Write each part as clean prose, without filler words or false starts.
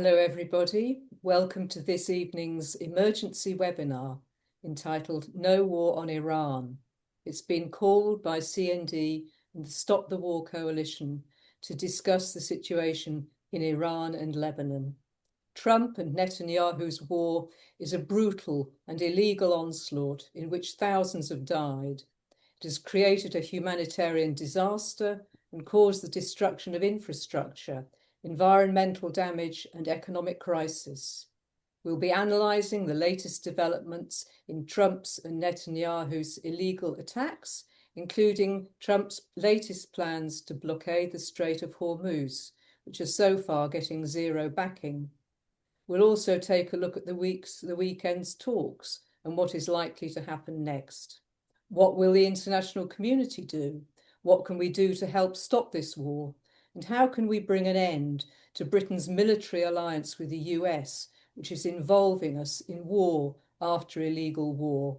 Hello, everybody. Welcome to this evening's emergency webinar entitled No War on Iran. It's been called by CND and the Stop the War Coalition to discuss the situation in Iran and Lebanon. Trump and Netanyahu's war is a brutal and illegal onslaught in which thousands have died. It has created a humanitarian disaster and caused the destruction of infrastructure, environmental damage and economic crisis. We'll be analysing the latest developments in Trump's and Netanyahu's illegal attacks, including Trump's latest plans to blockade the Strait of Hormuz, which are so far getting zero backing. We'll also take a look at the weekend's talks and what is likely to happen next. What will the international community do? What can we do to help stop this war? And how can we bring an end to Britain's military alliance with the US, which is involving us in war after illegal war?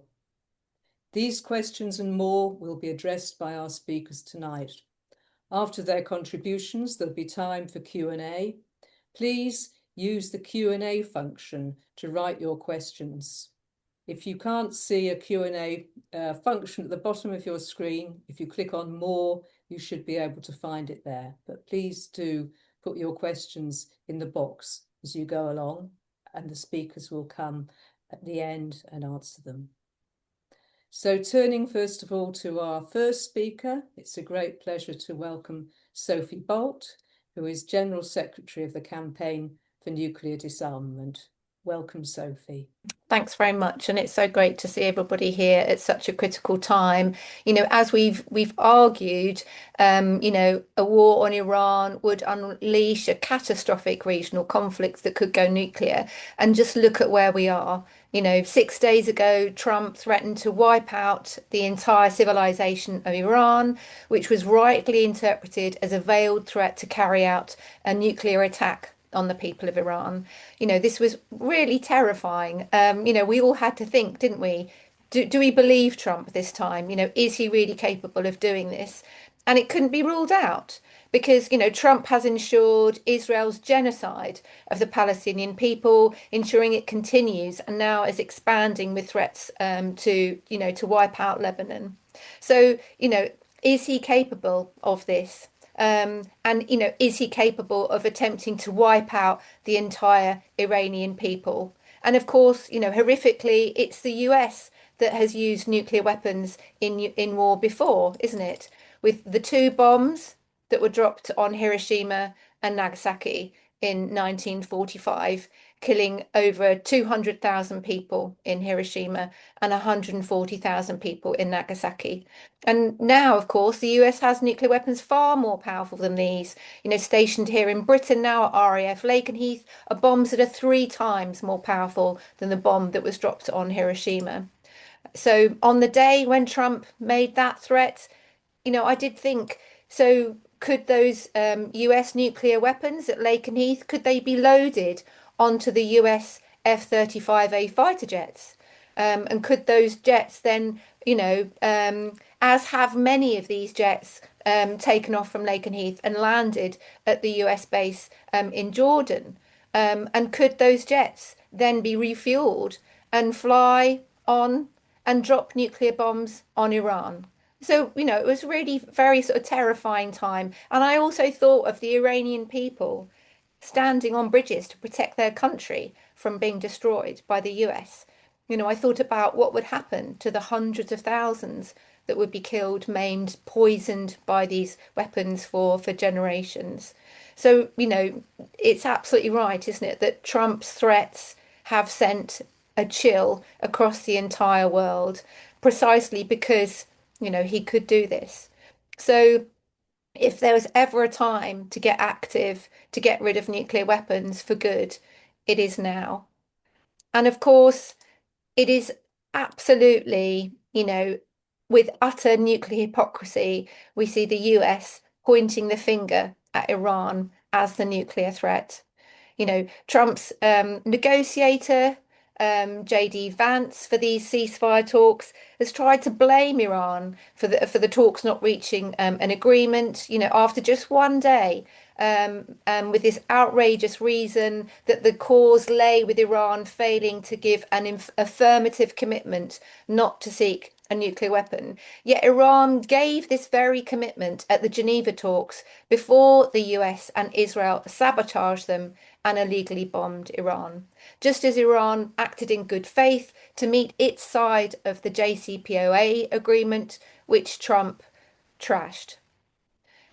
These questions and more will be addressed by our speakers tonight. After their contributions, there'll be time for Q&A. Please use the Q&A function to write your questions. If you can't see a Q&A function at the bottom of your screen, if you click on More, you should be able to find it there. But please do put your questions in the box as you go along, and the speakers will come at the end and answer them. So turning first of all to our first speaker, it's a great pleasure to welcome Sophie Bolt, who is General Secretary of the Campaign for Nuclear Disarmament. Welcome, Sophie. Thanks very much, and it's so great to see everybody here at such a critical time. As we've argued, a war on Iran would unleash a catastrophic regional conflict that could go nuclear. And just look at where we are. 6 days ago, Trump threatened to wipe out the entire civilization of Iran, which was rightly interpreted as a veiled threat to carry out a nuclear attack on the people of Iran. This was really terrifying. We all had to think, didn't we? Do we believe Trump this time? Is he really capable of doing this? And it couldn't be ruled out because, Trump has ensured Israel's genocide of the Palestinian people, ensuring it continues and now is expanding with threats to wipe out Lebanon. So, is he capable of this? Is he capable of attempting to wipe out the entire Iranian people? And of course, horrifically, it's the US that has used nuclear weapons in war before, isn't it? With the 2 bombs that were dropped on Hiroshima and Nagasaki in 1945, killing over 200,000 people in Hiroshima and 140,000 people in Nagasaki. And now, of course, the US has nuclear weapons far more powerful than these. Stationed here in Britain now at RAF Lakenheath are bombs that are 3 times more powerful than the bomb that was dropped on Hiroshima. So on the day when Trump made that threat, I did think, so could those US nuclear weapons at Lakenheath, could they be loaded onto the US F-35A fighter jets? And could those jets then, as have many of these jets taken off from Lakenheath and landed at the US base in Jordan? And could those jets then be refueled and fly on and drop nuclear bombs on Iran? So, it was really very sort of terrifying time. And I also thought of the Iranian people standing on bridges to protect their country from being destroyed by the US. I thought about what would happen to the hundreds of thousands that would be killed, maimed, poisoned by these weapons for generations. So, it's absolutely right, isn't it, that Trump's threats have sent a chill across the entire world, precisely because he could do this. So if there was ever a time to get active, to get rid of nuclear weapons for good, it is now. And of course, it is absolutely, with utter nuclear hypocrisy, we see the US pointing the finger at Iran as the nuclear threat. Trump's negotiator JD Vance for these ceasefire talks has tried to blame Iran for the talks not reaching an agreement, after just one day, with this outrageous reason that the cause lay with Iran failing to give an affirmative commitment not to seek a nuclear weapon. Yet Iran gave this very commitment at the Geneva talks before the US and Israel sabotaged them and illegally bombed Iran. Just as Iran acted in good faith to meet its side of the JCPOA agreement, which Trump trashed.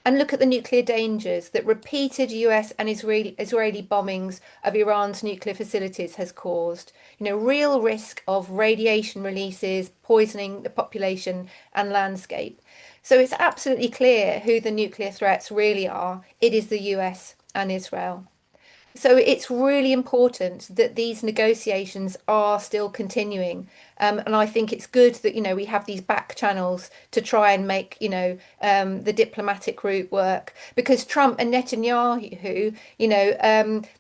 And look at the nuclear dangers that repeated US and Israeli bombings of Iran's nuclear facilities has caused. Real risk of radiation releases, poisoning the population and landscape. So it's absolutely clear who the nuclear threats really are. It is the US and Israel. So it's really important that these negotiations are still continuing. And I think it's good that, we have these back channels to try and make, the diplomatic route work, because Trump and Netanyahu,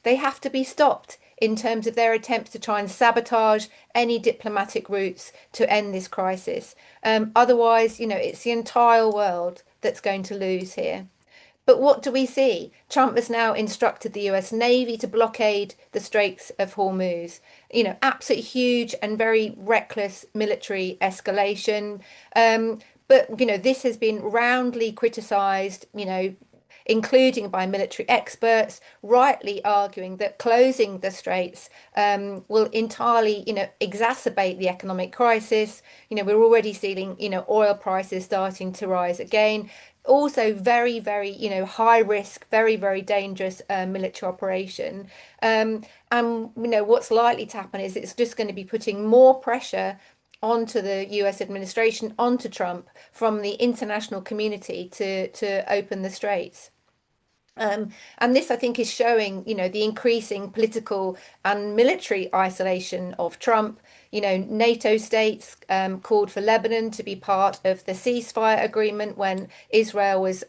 they have to be stopped in terms of their attempts to try and sabotage any diplomatic routes to end this crisis. Otherwise, it's the entire world that's going to lose here. But what do we see? Trump has now instructed the US Navy to blockade the Straits of Hormuz. Absolutely huge and very reckless military escalation. But this has been roundly criticised, including by military experts, rightly arguing that closing the straits will entirely, exacerbate the economic crisis. We're already seeing, oil prices starting to rise again. Also very, very, high risk, very, very dangerous military operation. And what's likely to happen is it's just going to be putting more pressure onto the US administration, onto Trump from the international community to open the straits. And this, I think, is showing, the increasing political and military isolation of Trump. NATO states called for Lebanon to be part of the ceasefire agreement when Israel was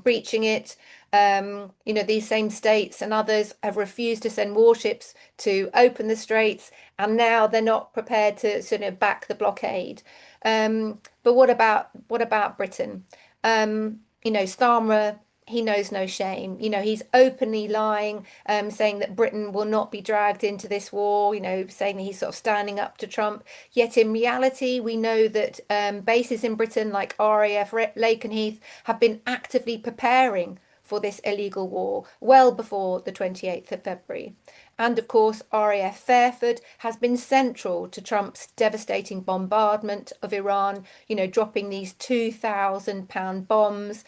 breaching it. These same states and others have refused to send warships to open the straits, and now they're not prepared to sort of back the blockade. But what about Britain? Starmer, he knows no shame. He's openly lying, saying that Britain will not be dragged into this war, saying that he's sort of standing up to Trump. Yet in reality, we know that bases in Britain like RAF Lakenheath have been actively preparing for this illegal war well before the 28th of February. And of course, RAF Fairford has been central to Trump's devastating bombardment of Iran, dropping these 2,000-pound bombs,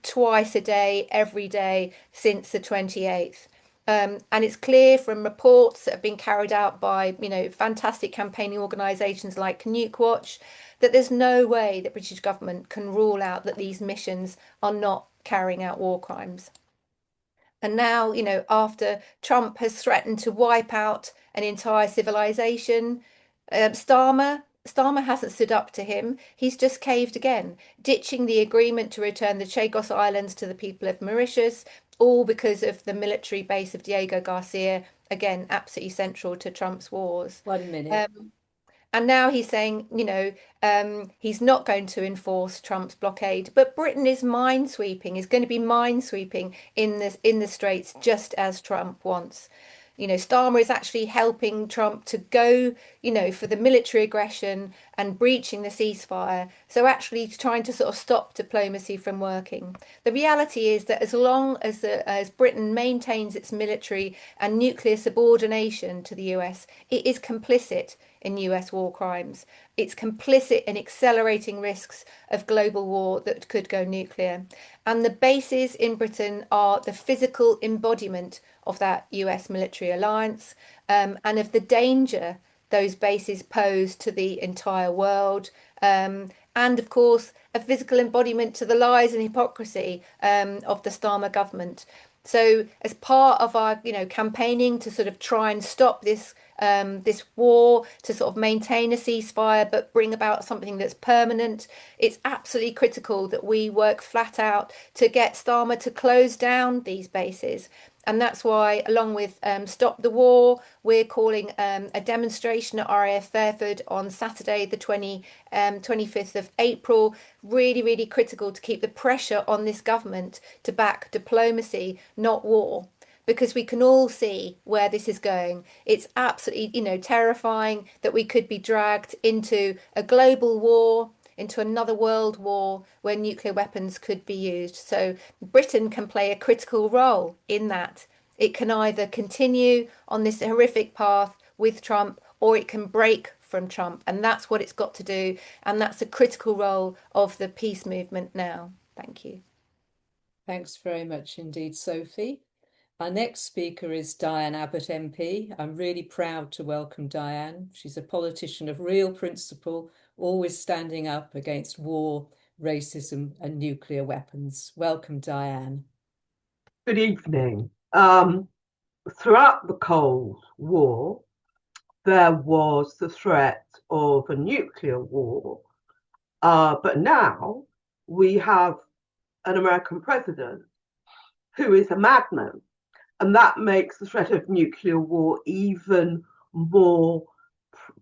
twice a day, every day since the 28th. And it's clear from reports that have been carried out by, fantastic campaigning organisations like Nuke Watch, that there's no way the British government can rule out that these missions are not carrying out war crimes. And now, after Trump has threatened to wipe out an entire civilization, Starmer hasn't stood up to him. He's just caved again, ditching the agreement to return the Chagos Islands to the people of Mauritius, all because of the military base of Diego Garcia, again, absolutely central to Trump's wars. 1 minute. And now he's saying, he's not going to enforce Trump's blockade, but Britain is minesweeping, is going to be minesweeping in the Straits, just as Trump wants. Starmer is actually helping Trump to go, for the military aggression and breaching the ceasefire. So actually trying to sort of stop diplomacy from working. The reality is that as long as Britain maintains its military and nuclear subordination to the US, it is complicit in US war crimes. It's complicit in accelerating risks of global war that could go nuclear. And the bases in Britain are the physical embodiment of that US military alliance, and of the danger those bases pose to the entire world. And of course, a physical embodiment to the lies and hypocrisy of the Starmer government. So as part of our, campaigning to sort of try and stop this war, to sort of maintain a ceasefire, but bring about something that's permanent, it's absolutely critical that we work flat out to get Starmer to close down these bases. And that's why, along with Stop the War, we're calling a demonstration at RAF Fairford on Saturday, the 25th of April. Really, really critical to keep the pressure on this government to back diplomacy, not war, because we can all see where this is going. It's absolutely, terrifying that we could be dragged into a global war, into another world war where nuclear weapons could be used. So Britain can play a critical role in that. It can either continue on this horrific path with Trump, or it can break from Trump. And that's what it's got to do. And that's a critical role of the peace movement now. Thank you. Thanks very much indeed, Sophie. Our next speaker is Diane Abbott MP. I'm really proud to welcome Diane. She's a politician of real principle, always standing up against war, racism, and nuclear weapons. Welcome, Diane. Good evening. Throughout the Cold War, there was the threat of a nuclear war, but now we have an American president who is a madman, and that makes the threat of nuclear war even more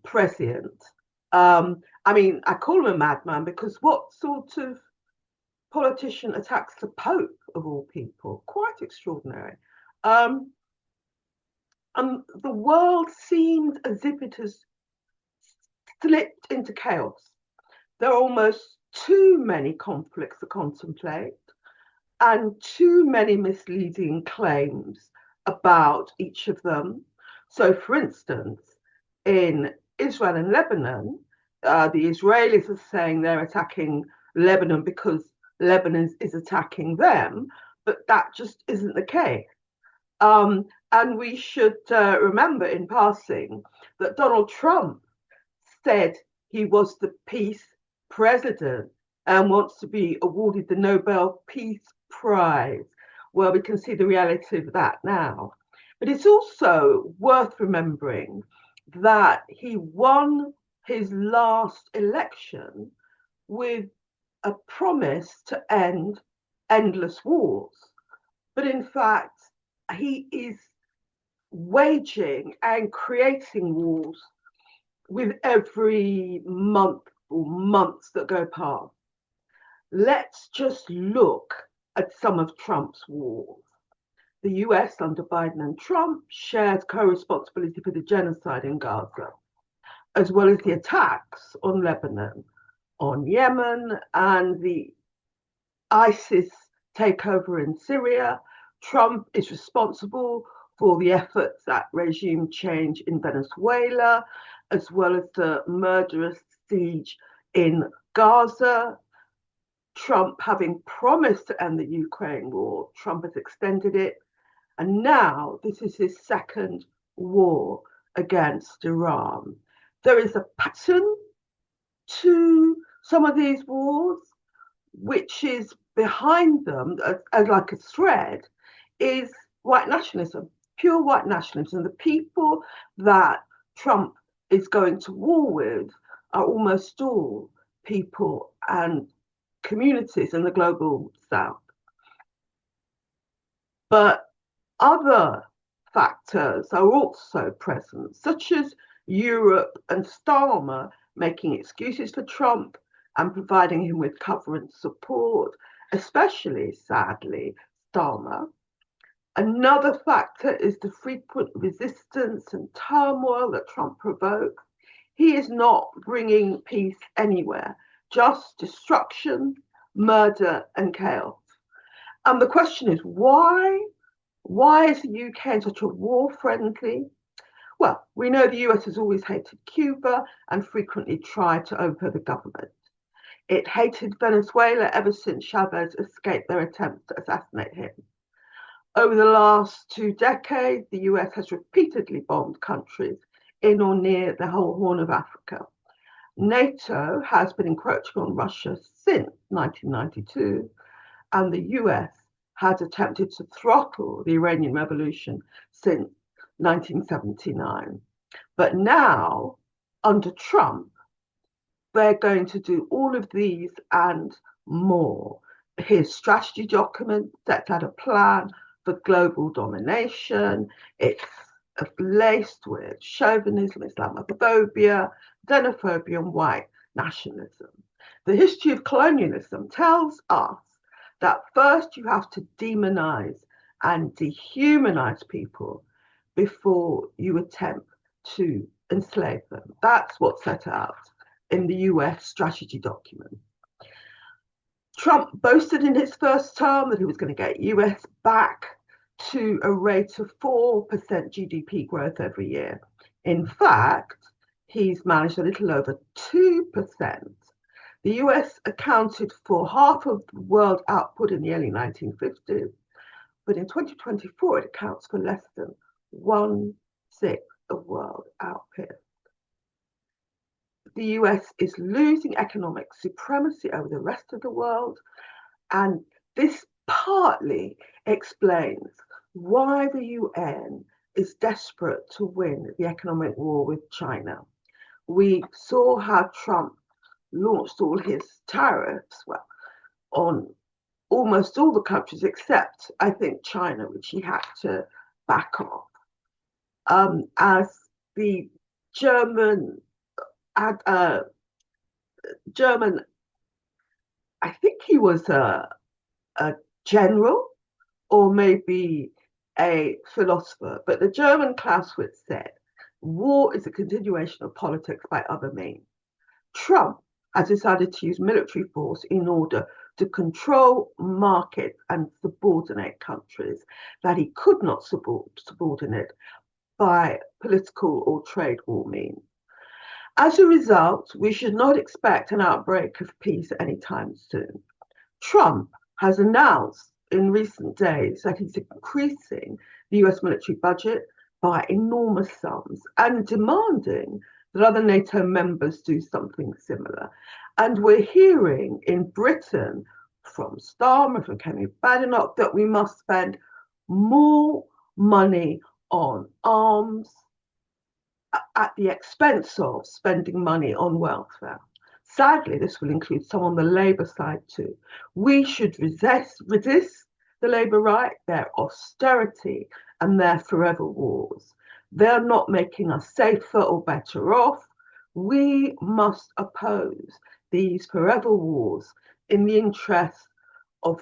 prescient. I mean, I call him a madman because what sort of politician attacks the Pope of all people? Quite extraordinary. And the world seemed as if it has slipped into chaos. There are almost too many conflicts to contemplate and too many misleading claims about each of them. So, for instance, in Israel and Lebanon, the Israelis are saying they're attacking Lebanon because Lebanon is attacking them, but that just isn't the case. And we should remember in passing that Donald Trump said he was the peace president and wants to be awarded the Nobel Peace Prize. Well, we can see the reality of that now. But it's also worth remembering that he won his last election with a promise to end endless wars. But in fact, he is waging and creating wars with every month or months that go past. Let's just look at some of Trump's wars. The US under Biden and Trump shares co-responsibility for the genocide in Gaza, as well as the attacks on Lebanon, on Yemen, and the ISIS takeover in Syria. Trump is responsible for the efforts at regime change in Venezuela, as well as the murderous siege in Gaza. Trump, having promised to end the Ukraine war, Trump has extended it. And now this is his second war against Iran. There is a pattern to some of these wars, which is behind them, as like a thread, is white nationalism, pure white nationalism. The people that Trump is going to war with are almost all people and communities in the global south. But other factors are also present, such as Europe and Starmer making excuses for Trump and providing him with cover and support, especially, sadly, Starmer. Another factor is the frequent resistance and turmoil that Trump provokes. He is not bringing peace anywhere, just destruction, murder, and chaos. And the question is, why? Why is the UK such a war-friendly? Well, we know the US has always hated Cuba and frequently tried to overthrow the government. It hated Venezuela ever since Chavez escaped their attempts to assassinate him. Over the last 2 decades, the US has repeatedly bombed countries in or near the whole Horn of Africa. NATO has been encroaching on Russia since 1992, and the US has attempted to throttle the Iranian Revolution since 1979. But now, under Trump, they're going to do all of these and more. His strategy document sets out a plan for global domination. It's laced with chauvinism, Islamophobia, xenophobia, and white nationalism. The history of colonialism tells us that first you have to demonize and dehumanize people before you attempt to enslave them. That's what's set out in the US strategy document. Trump boasted in his first term that he was going to get US back to a rate of 4% GDP growth every year. In fact, he's managed a little over 2%. The US accounted for half of the world output in the early 1950s, but in 2024 it accounts for less than 1/6 of world output. The US is losing economic supremacy over the rest of the world, and this partly explains why the UN is desperate to win the economic war with China. We saw how Trump launched all his tariffs, well, on almost all the countries except, I think, China, which he had to back off. As the German, I think he was a general or maybe a philosopher, but the German Clausewitz said, war is a continuation of politics by other means. Trump has decided to use military force in order to control markets and subordinate countries that he could not subordinate by political or trade war means. As a result, we should not expect an outbreak of peace anytime soon. Trump has announced in recent days that he's increasing the US military budget by enormous sums and demanding that other NATO members do something similar. And we're hearing in Britain from Starmer, from Kemi Badenoch, that we must spend more money on arms at the expense of spending money on welfare. Sadly, this will include some on the Labour side too. We should resist the Labour right, their austerity and their forever wars. They're not making us safer or better off. We must oppose these forever wars in the interest of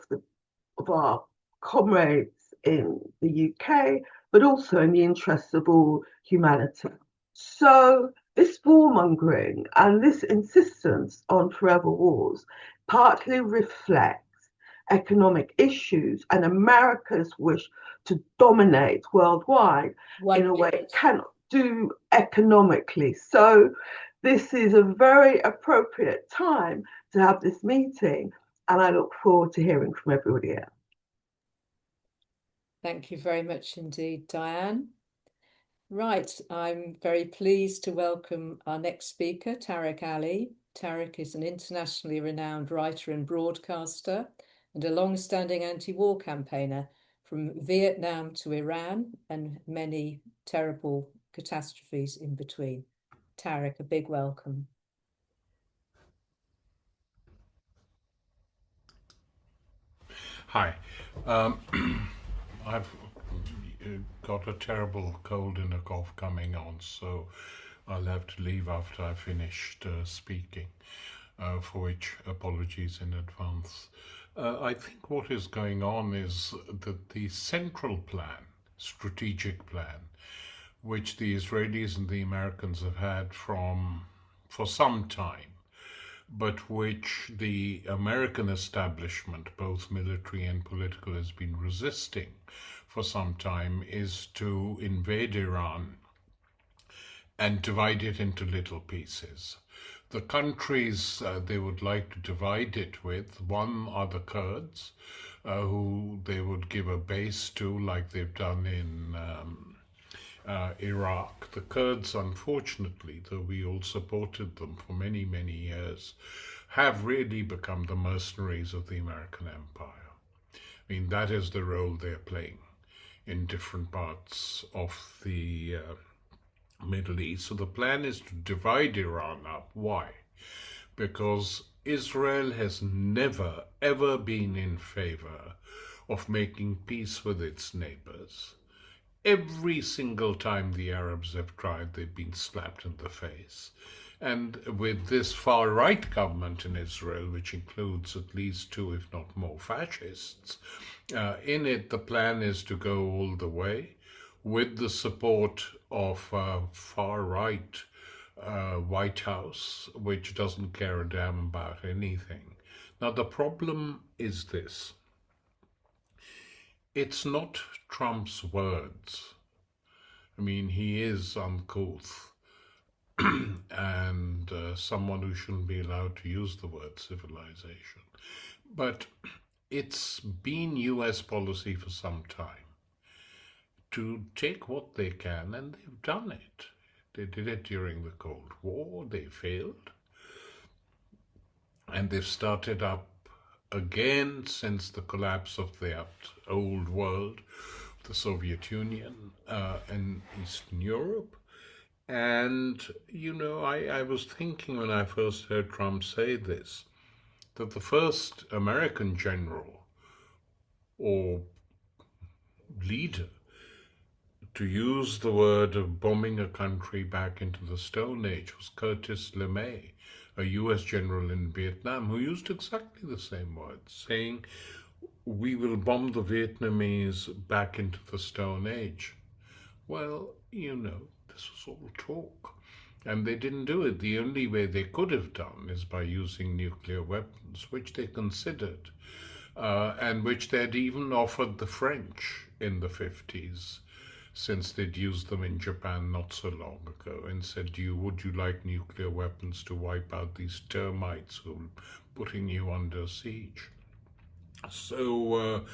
our comrades in the UK, but also in the interests of all humanity. So this warmongering and this insistence on forever wars partly reflects economic issues and America's wish to dominate worldwide in a way it cannot do economically. So this is a very appropriate time to have this meeting, and I look forward to hearing from everybody else. Thank you very much indeed, Diane. Right, I'm very pleased to welcome our next speaker, Tariq Ali. Tariq is an internationally renowned writer and broadcaster and a long-standing anti-war campaigner from Vietnam to Iran and many terrible catastrophes in between. Tariq, a big welcome. Hi. I've got a terrible cold and a cough coming on, so I'll have to leave after I've finished speaking, for which apologies in advance. I think what is going on is that the central plan, strategic plan, which the Israelis and the Americans have had for some time, but which the American establishment, both military and political, has been resisting for some time, is to invade Iran and divide it into little pieces. The countries they would like to divide it with, one are the Kurds, who they would give a base to like they've done in Iraq. The Kurds, unfortunately, though we all supported them for many, many years, have really become the mercenaries of the American empire. I mean, that is the role they're playing in different parts of the Middle East. So the plan is to divide Iran up. Why? Because Israel has never, ever been in favor of making peace with its neighbors. Every single time the Arabs have tried, they've been slapped in the face. And with this far-right government in Israel, which includes at least 2, if not more, fascists, in it the plan is to go all the way with the support of far-right White House, which doesn't care a damn about anything. Now, the problem is this. It's not Trump's words. I mean, he is uncouth and someone who shouldn't be allowed to use the word civilization. But it's been US policy for some time to take what they can, and they've done it. They did it during the Cold War, they failed, and they've started up again since the collapse of the old world, the Soviet Union and Eastern Europe. And, you know, I was thinking when I first heard Trump say this, that the first American general or leader to use the word of bombing a country back into the Stone Age was Curtis LeMay, a US general in Vietnam, who used exactly the same words, saying, we will bomb the Vietnamese back into the Stone Age. Well, you know, this was all talk. And they didn't do it. The only way they could have done is by using nuclear weapons, which they considered, and which they'd even offered the French in the 50s, since they'd used them in Japan not so long ago, and said, would you like nuclear weapons to wipe out these termites who are putting you under siege? So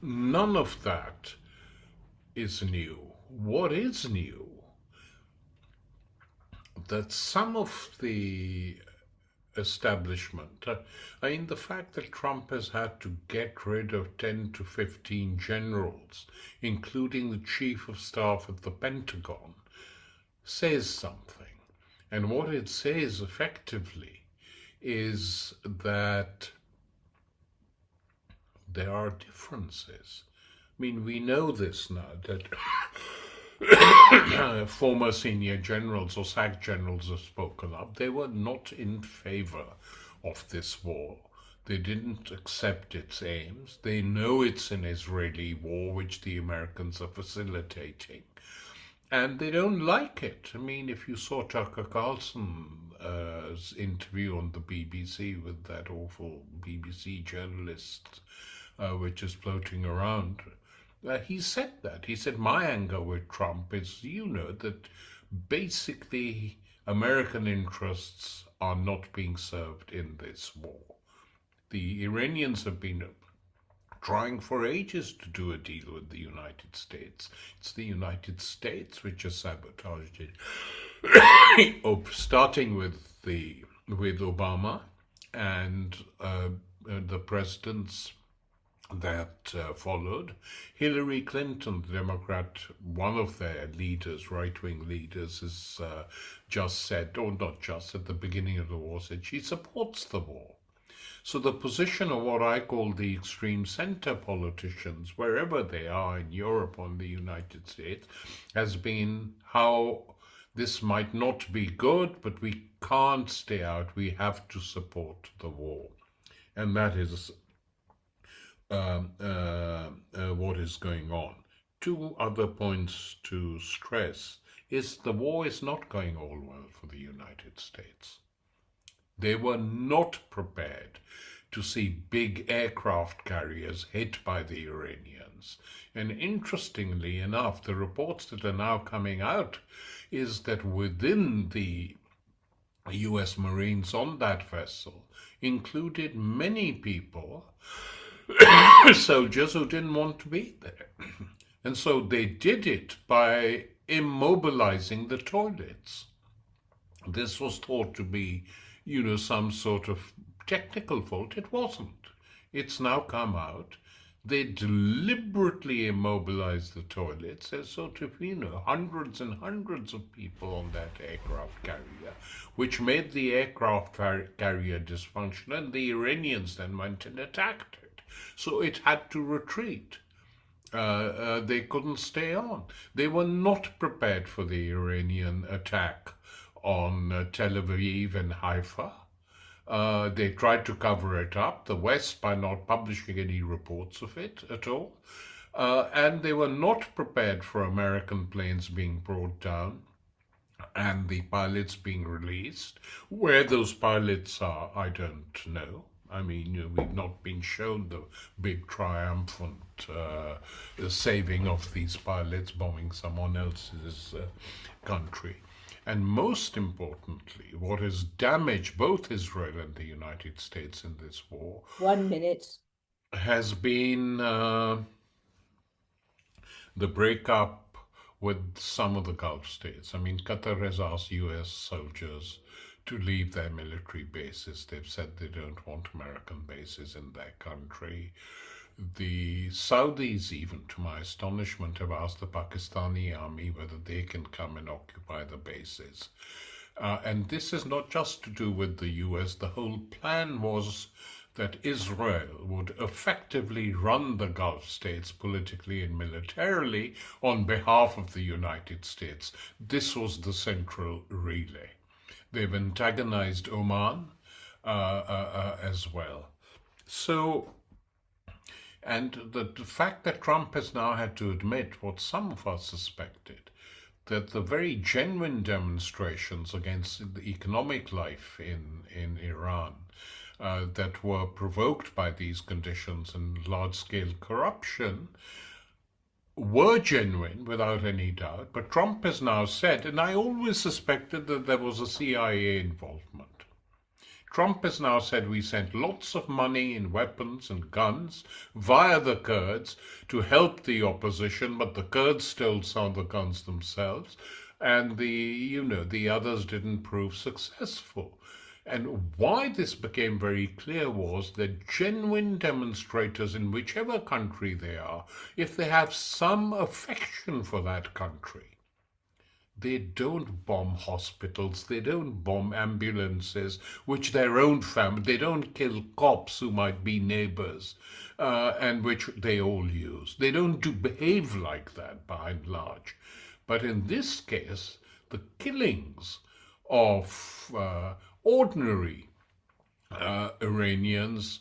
none of that is new. What is new? That some of the establishment, I mean, the fact that Trump has had to get rid of 10 to 15 generals, including the chief of staff at the Pentagon, says something. And what it says effectively is that there are differences. I mean, we know this now, that former senior generals or SAC generals have spoken up. They were not in favor of this war. They didn't accept its aims. They know it's an Israeli war, which the Americans are facilitating. And they don't like it. I mean, if you saw Tucker Carlson's interview on the BBC with that awful BBC journalist, which is floating around, he said that. He said, my anger with Trump is, you know, that basically American interests are not being served in this war. The Iranians have been trying for ages to do a deal with the United States. It's the United States which has sabotaged it, starting with Obama and the presidents that followed. Hillary Clinton, the Democrat, one of their leaders, right-wing leaders, has just said, or not just, at the beginning of the war, said she supports the war. So the position of what I call the extreme center politicians, wherever they are in Europe or in the United States, has been how this might not be good, but we can't stay out. We have to support the war. And that is what is going on. Two other points to stress is the war is not going all well for the United States. They were not prepared to see big aircraft carriers hit by the Iranians. And interestingly enough, the reports that are now coming out is that within the US Marines on that vessel included many people, soldiers who didn't want to be there. And so they did it by immobilizing the toilets. This was thought to be, you know, some sort of technical fault. It wasn't. It's now come out. They deliberately immobilized the toilets. There's sort of, you know, hundreds and hundreds of people on that aircraft carrier, which made the aircraft carrier dysfunctional, and the Iranians then went and attacked it. So it had to retreat. They couldn't stay on. They were not prepared for the Iranian attack on Tel Aviv and Haifa. They tried to cover it up, the West, by not publishing any reports of it at all. And they were not prepared for American planes being brought down and the pilots being released. Where those pilots are, I don't know. I mean, we've not been shown the big triumphant saving of these pilots bombing someone else's country. And most importantly, what has damaged both Israel and the United States in this war 1 minute. has been the breakup with some of the Gulf states. I mean, Qatar has asked US soldiers to leave their military bases. They've said they don't want American bases in their country. The Saudis, even to my astonishment, have asked the Pakistani army whether they can come and occupy the bases. And this is not just to do with the US. The whole plan was that Israel would effectively run the Gulf states politically and militarily on behalf of the United States. This was the central relay. They've antagonized Oman as well. So, and the fact that Trump has now had to admit what some of us suspected, that the very genuine demonstrations against the economic life in Iran that were provoked by these conditions and large-scale corruption were genuine without any doubt. But Trump has now said, and I always suspected that there was a CIA involvement. Trump has now said we sent lots of money and weapons and guns via the Kurds to help the opposition, but the Kurds stole some of the guns themselves, and the others didn't prove successful. And why this became very clear was that genuine demonstrators in whichever country they are, if they have some affection for that country, they don't bomb hospitals, they don't bomb ambulances, which their own family, they don't kill cops who might be neighbors, and which they all use. They don't behave like that by and large. But in this case, the killings of ordinary Iranians,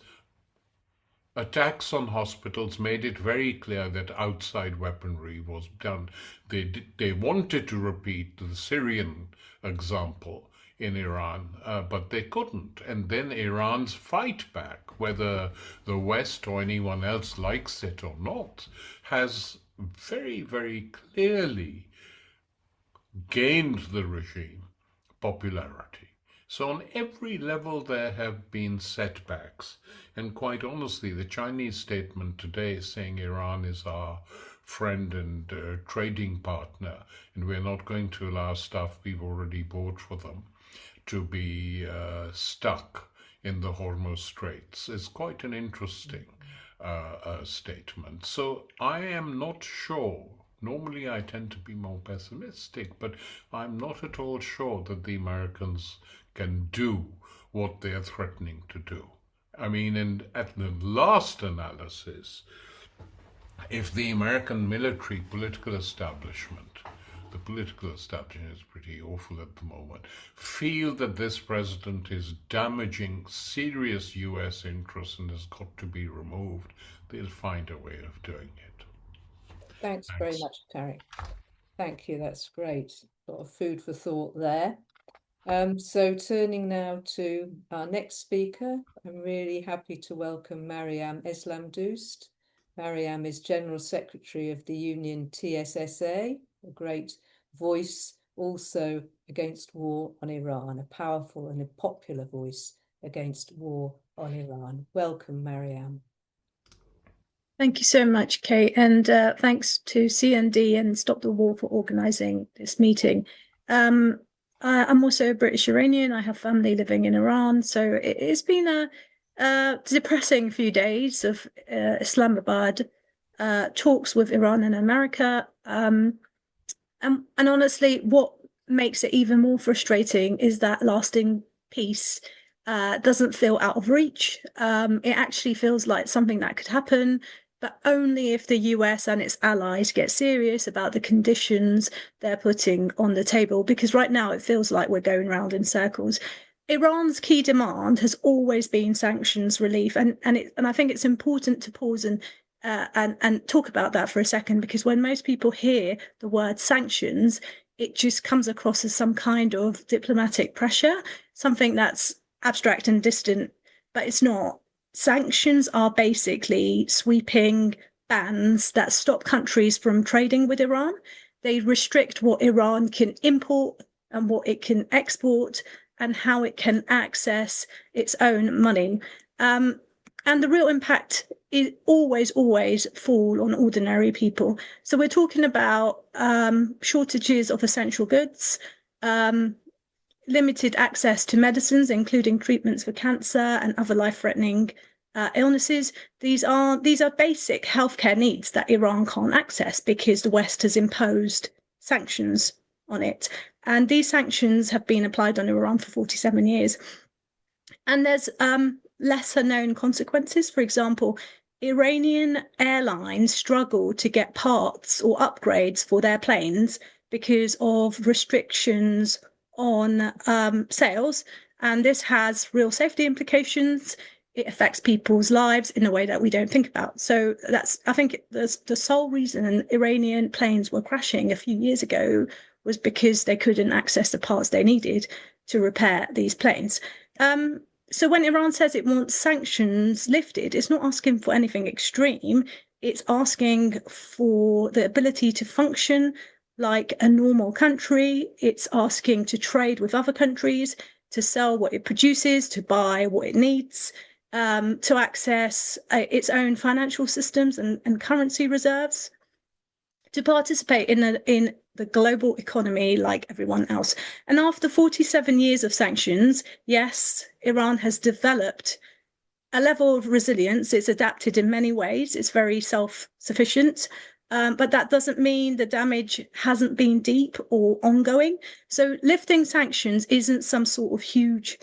attacks on hospitals made it very clear that outside weaponry was done. They wanted to repeat the Syrian example in Iran, but they couldn't. And then Iran's fight back, whether the West or anyone else likes it or not, has very, very clearly gained the regime popularity. So on every level there have been setbacks. And quite honestly, the Chinese statement today saying Iran is our friend and trading partner, and we're not going to allow stuff we've already bought for them to be stuck in the Hormuz Straits is quite an interesting statement. So I am not sure. Normally I tend to be more pessimistic, but I'm not at all sure that the Americans can do what they're threatening to do. I mean, and at the last analysis, if the American military political establishment, the political establishment is pretty awful at the moment, feel that this president is damaging serious US interests and has got to be removed, they'll find a way of doing it. Thanks very much, Tarek. Thank you, that's great. Sort of food for thought there. So turning now to our next speaker, I'm really happy to welcome Maryam Eslamdoust. Maryam is General Secretary of the Union TSSA, a great voice also against war on Iran, a powerful and a popular voice against war on Iran. Welcome, Maryam. Thank you so much, Kate, and thanks to CND and Stop the War for organising this meeting. I'm also a British Iranian. I have family living in Iran, so it's been a depressing few days of Islamabad talks with Iran and America. And honestly, what makes it even more frustrating is that lasting peace doesn't feel out of reach. It actually feels like something that could happen, but only if the US and its allies get serious about the conditions they're putting on the table, because right now it feels like we're going round in circles. Iran's key demand has always been sanctions relief, and I think it's important to pause and talk about that for a second, because when most people hear the word sanctions, it just comes across as some kind of diplomatic pressure, something that's abstract and distant, but it's not. Sanctions are basically sweeping bans that stop countries from trading with Iran. They restrict what Iran can import and what it can export and how it can access its own money. And the real impact is always fall on ordinary people. So we're talking about shortages of essential goods, limited access to medicines, including treatments for cancer and other life-threatening illnesses. These are basic healthcare needs that Iran can't access because the West has imposed sanctions on it. And these sanctions have been applied on Iran for 47 years. And there's lesser known consequences. For example, Iranian airlines struggle to get parts or upgrades for their planes because of restrictions on sales, and this has real safety implications. It affects people's lives in a way that we don't think about. So I think the sole reason Iranian planes were crashing a few years ago was because they couldn't access the parts they needed to repair these planes. So when Iran says it wants sanctions lifted, it's not asking for anything extreme. It's asking for the ability to function like a normal country. It's asking to trade with other countries, to sell what it produces, to buy what it needs, to access its own financial systems and currency reserves, to participate in the global economy like everyone else. And after 47 years of sanctions, yes, Iran has developed a level of resilience. It's adapted in many ways. It's very self-sufficient. But that doesn't mean the damage hasn't been deep or ongoing. So lifting sanctions isn't some sort of huge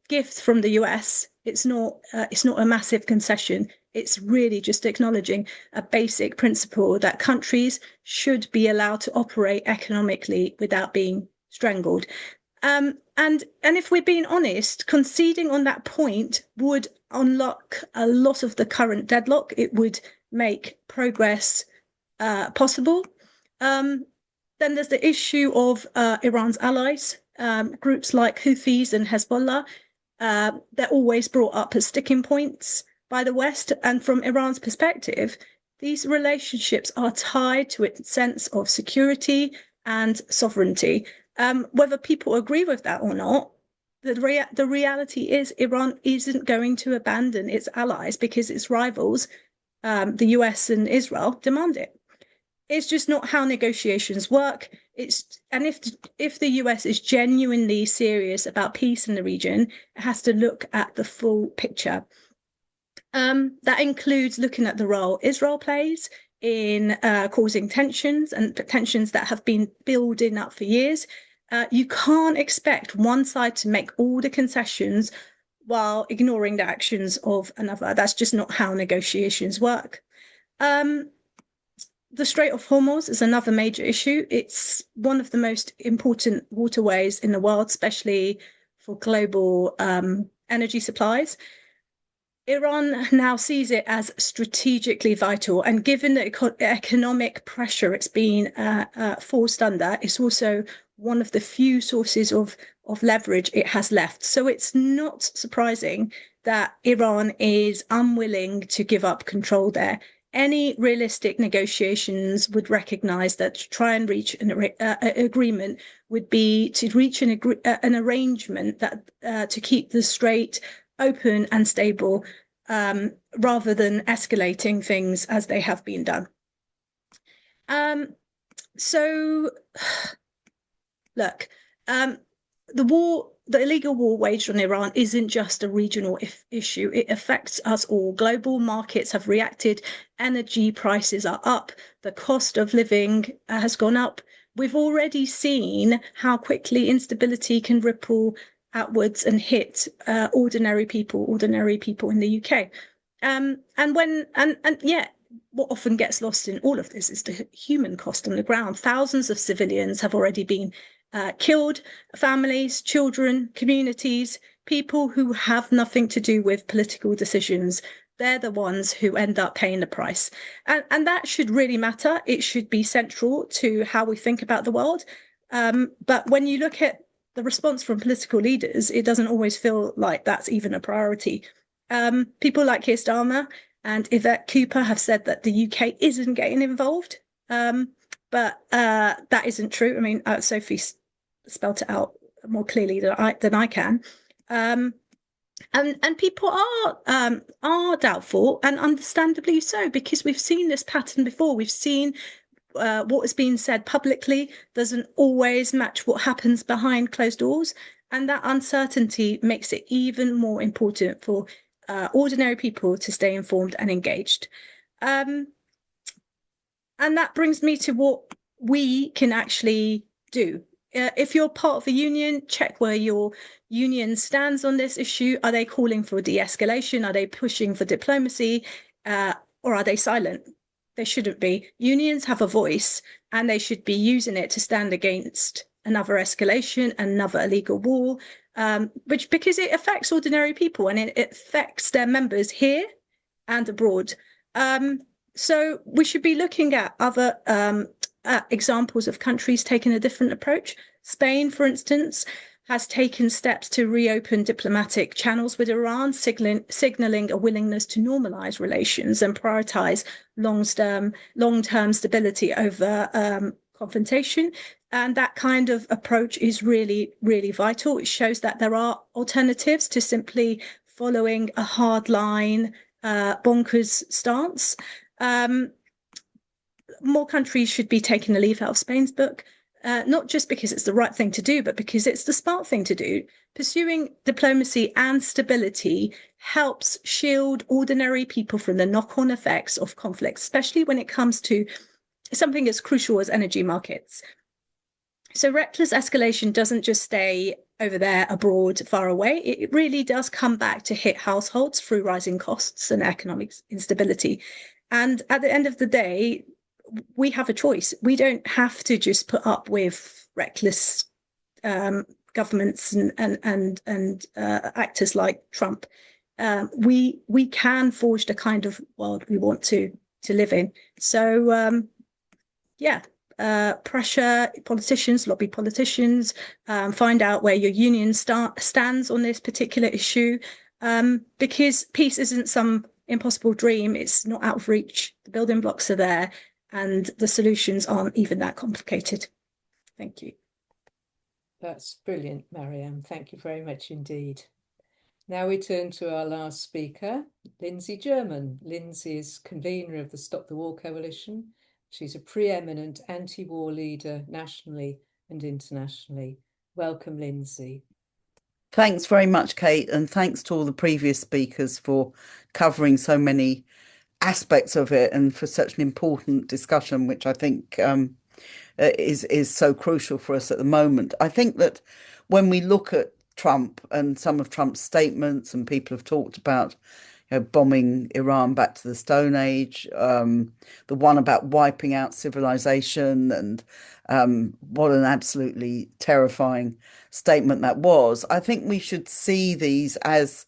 gift from the US. It's not a massive concession. It's really just acknowledging a basic principle that countries should be allowed to operate economically without being strangled. And if we're being honest, conceding on that point would unlock a lot of the current deadlock. It would make progress possible. Then there's the issue of Iran's allies, groups like Houthis and Hezbollah. They're always brought up as sticking points by the West. And from Iran's perspective, these relationships are tied to its sense of security and sovereignty. Whether people agree with that or not, the reality is Iran isn't going to abandon its allies because its rivals, the US and Israel, demand it. It's just not how negotiations work. And if the US is genuinely serious about peace in the region, it has to look at the full picture. That includes looking at the role Israel plays in causing tensions, and tensions that have been building up for years. You can't expect one side to make all the concessions while ignoring the actions of another. That's just not how negotiations work. The Strait of Hormuz is another major issue. It's one of the most important waterways in the world, especially for global energy supplies. Iran now sees it as strategically vital, and given the economic pressure it's been forced under, it's also one of the few sources of leverage it has left. So it's not surprising that Iran is unwilling to give up control there. Any realistic negotiations would recognize that to try and reach an agreement would be to reach an arrangement that to keep the strait open and stable, rather than escalating things as they have been done. So, look, the illegal war waged on Iran isn't just a regional issue. It affects us all. Global markets have reacted. Energy prices are up. The cost of living has gone up. We've already seen how quickly instability can ripple outwards and hit ordinary people in the UK. And yeah, what often gets lost in all of this is the human cost on the ground. Thousands of civilians have already been killed, families, children, communities, people who have nothing to do with political decisions. They're the ones who end up paying the price. And that should really matter. It should be central to how we think about the world. But when you look at the response from political leaders, it doesn't always feel like that's even a priority. People like Keir Starmer and Yvette Cooper have said that the UK isn't getting involved. But that isn't true. I mean, Sophie spelt it out more clearly than I can. And people are doubtful, and understandably so, because we've seen this pattern before. We've seen what has been said publicly doesn't always match what happens behind closed doors, and that uncertainty makes it even more important for ordinary people to stay informed and engaged. And that brings me to what we can actually do. If you're part of a union, check where your union stands on this issue. Are they calling for de-escalation? Are they pushing for diplomacy? Or are they silent? They shouldn't be. Unions have a voice, and they should be using it to stand against another escalation, another illegal war, because it affects ordinary people, and it affects their members here and abroad. So we should be looking at other examples of countries taking a different approach. Spain, for instance, has taken steps to reopen diplomatic channels with Iran, signaling a willingness to normalize relations and prioritize long-term stability over confrontation. And that kind of approach is really, really vital. It shows that there are alternatives to simply following a hardline, bonkers stance. More countries should be taking a leaf out of Spain's book, not just because it's the right thing to do, but because it's the smart thing to do. Pursuing diplomacy and stability helps shield ordinary people from the knock-on effects of conflict, especially when it comes to something as crucial as energy markets. So reckless escalation doesn't just stay over there abroad, far away. It really does come back to hit households through rising costs and economic instability. And at the end of the day, we have a choice. We don't have to just put up with reckless governments and actors like Trump. We can forge the kind of world we want to live in. So pressure politicians, lobby politicians, find out where your union stands on this particular issue, because peace isn't some impossible dream. It's not out of reach. The building blocks are there, and the solutions aren't even that complicated. Thank you. That's brilliant, Marianne. Thank you very much indeed. Now we turn to our last speaker, Lindsay German. Lindsay is convener of the Stop the War Coalition. She's a preeminent anti-war leader nationally and internationally. Welcome, Lindsay. Thanks very much, Kate, and thanks to all the previous speakers for covering so many aspects of it and for such an important discussion, which I think is so crucial for us at the moment. I think that when we look at Trump and some of Trump's statements, and people have talked about bombing Iran back to the Stone Age, the one about wiping out civilization, and what an absolutely terrifying statement that was. I think we should see these as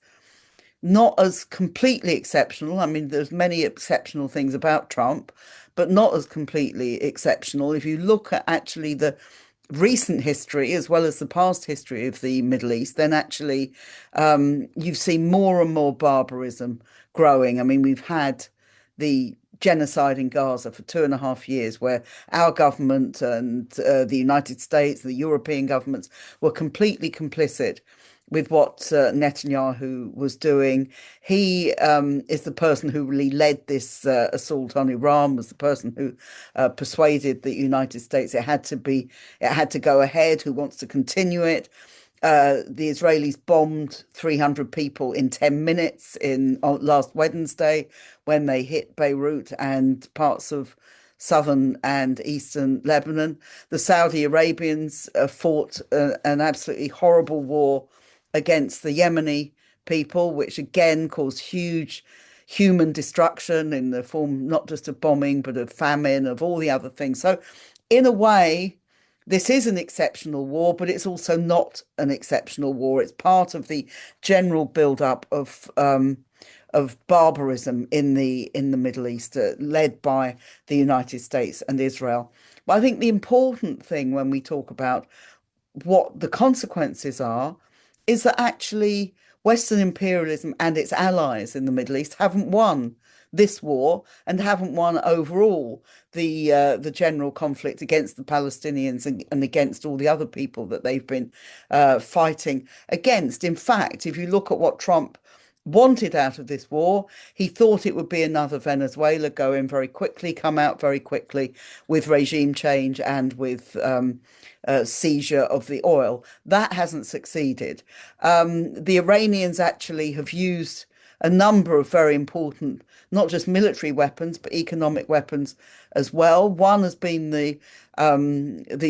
not as completely exceptional. I mean, there's many exceptional things about Trump, but not as completely exceptional. If you look at actually the recent history as well as the past history of the Middle East, then actually you've seen more and more barbarism growing. I mean, we've had the genocide in Gaza for 2.5 years, where our government and the United States, the European governments were completely complicit with what Netanyahu was doing. He is the person who really led this assault on Iran, was the person who persuaded the United States it had to go ahead, who wants to continue it. The Israelis bombed 300 people in 10 minutes last Wednesday when they hit Beirut and parts of southern and eastern Lebanon. The Saudi Arabians fought an absolutely horrible war against the Yemeni people, which again caused huge human destruction in the form not just of bombing, but of famine, of all the other things. So, in a way, this is an exceptional war, but it's also not an exceptional war. It's part of the general build-up of barbarism in the Middle East, led by the United States and Israel. But I think the important thing when we talk about what the consequences are is that actually Western imperialism and its allies in the Middle East haven't won this war and haven't won overall the general conflict against the Palestinians and against all the other people that they've been fighting against. In fact, if you look at what Trump wanted out of this war, he thought it would be another Venezuela, go in very quickly, come out very quickly with regime change and with seizure of the oil. That hasn't succeeded. The Iranians actually have used a number of very important, not just military weapons, but economic weapons as well. One has been the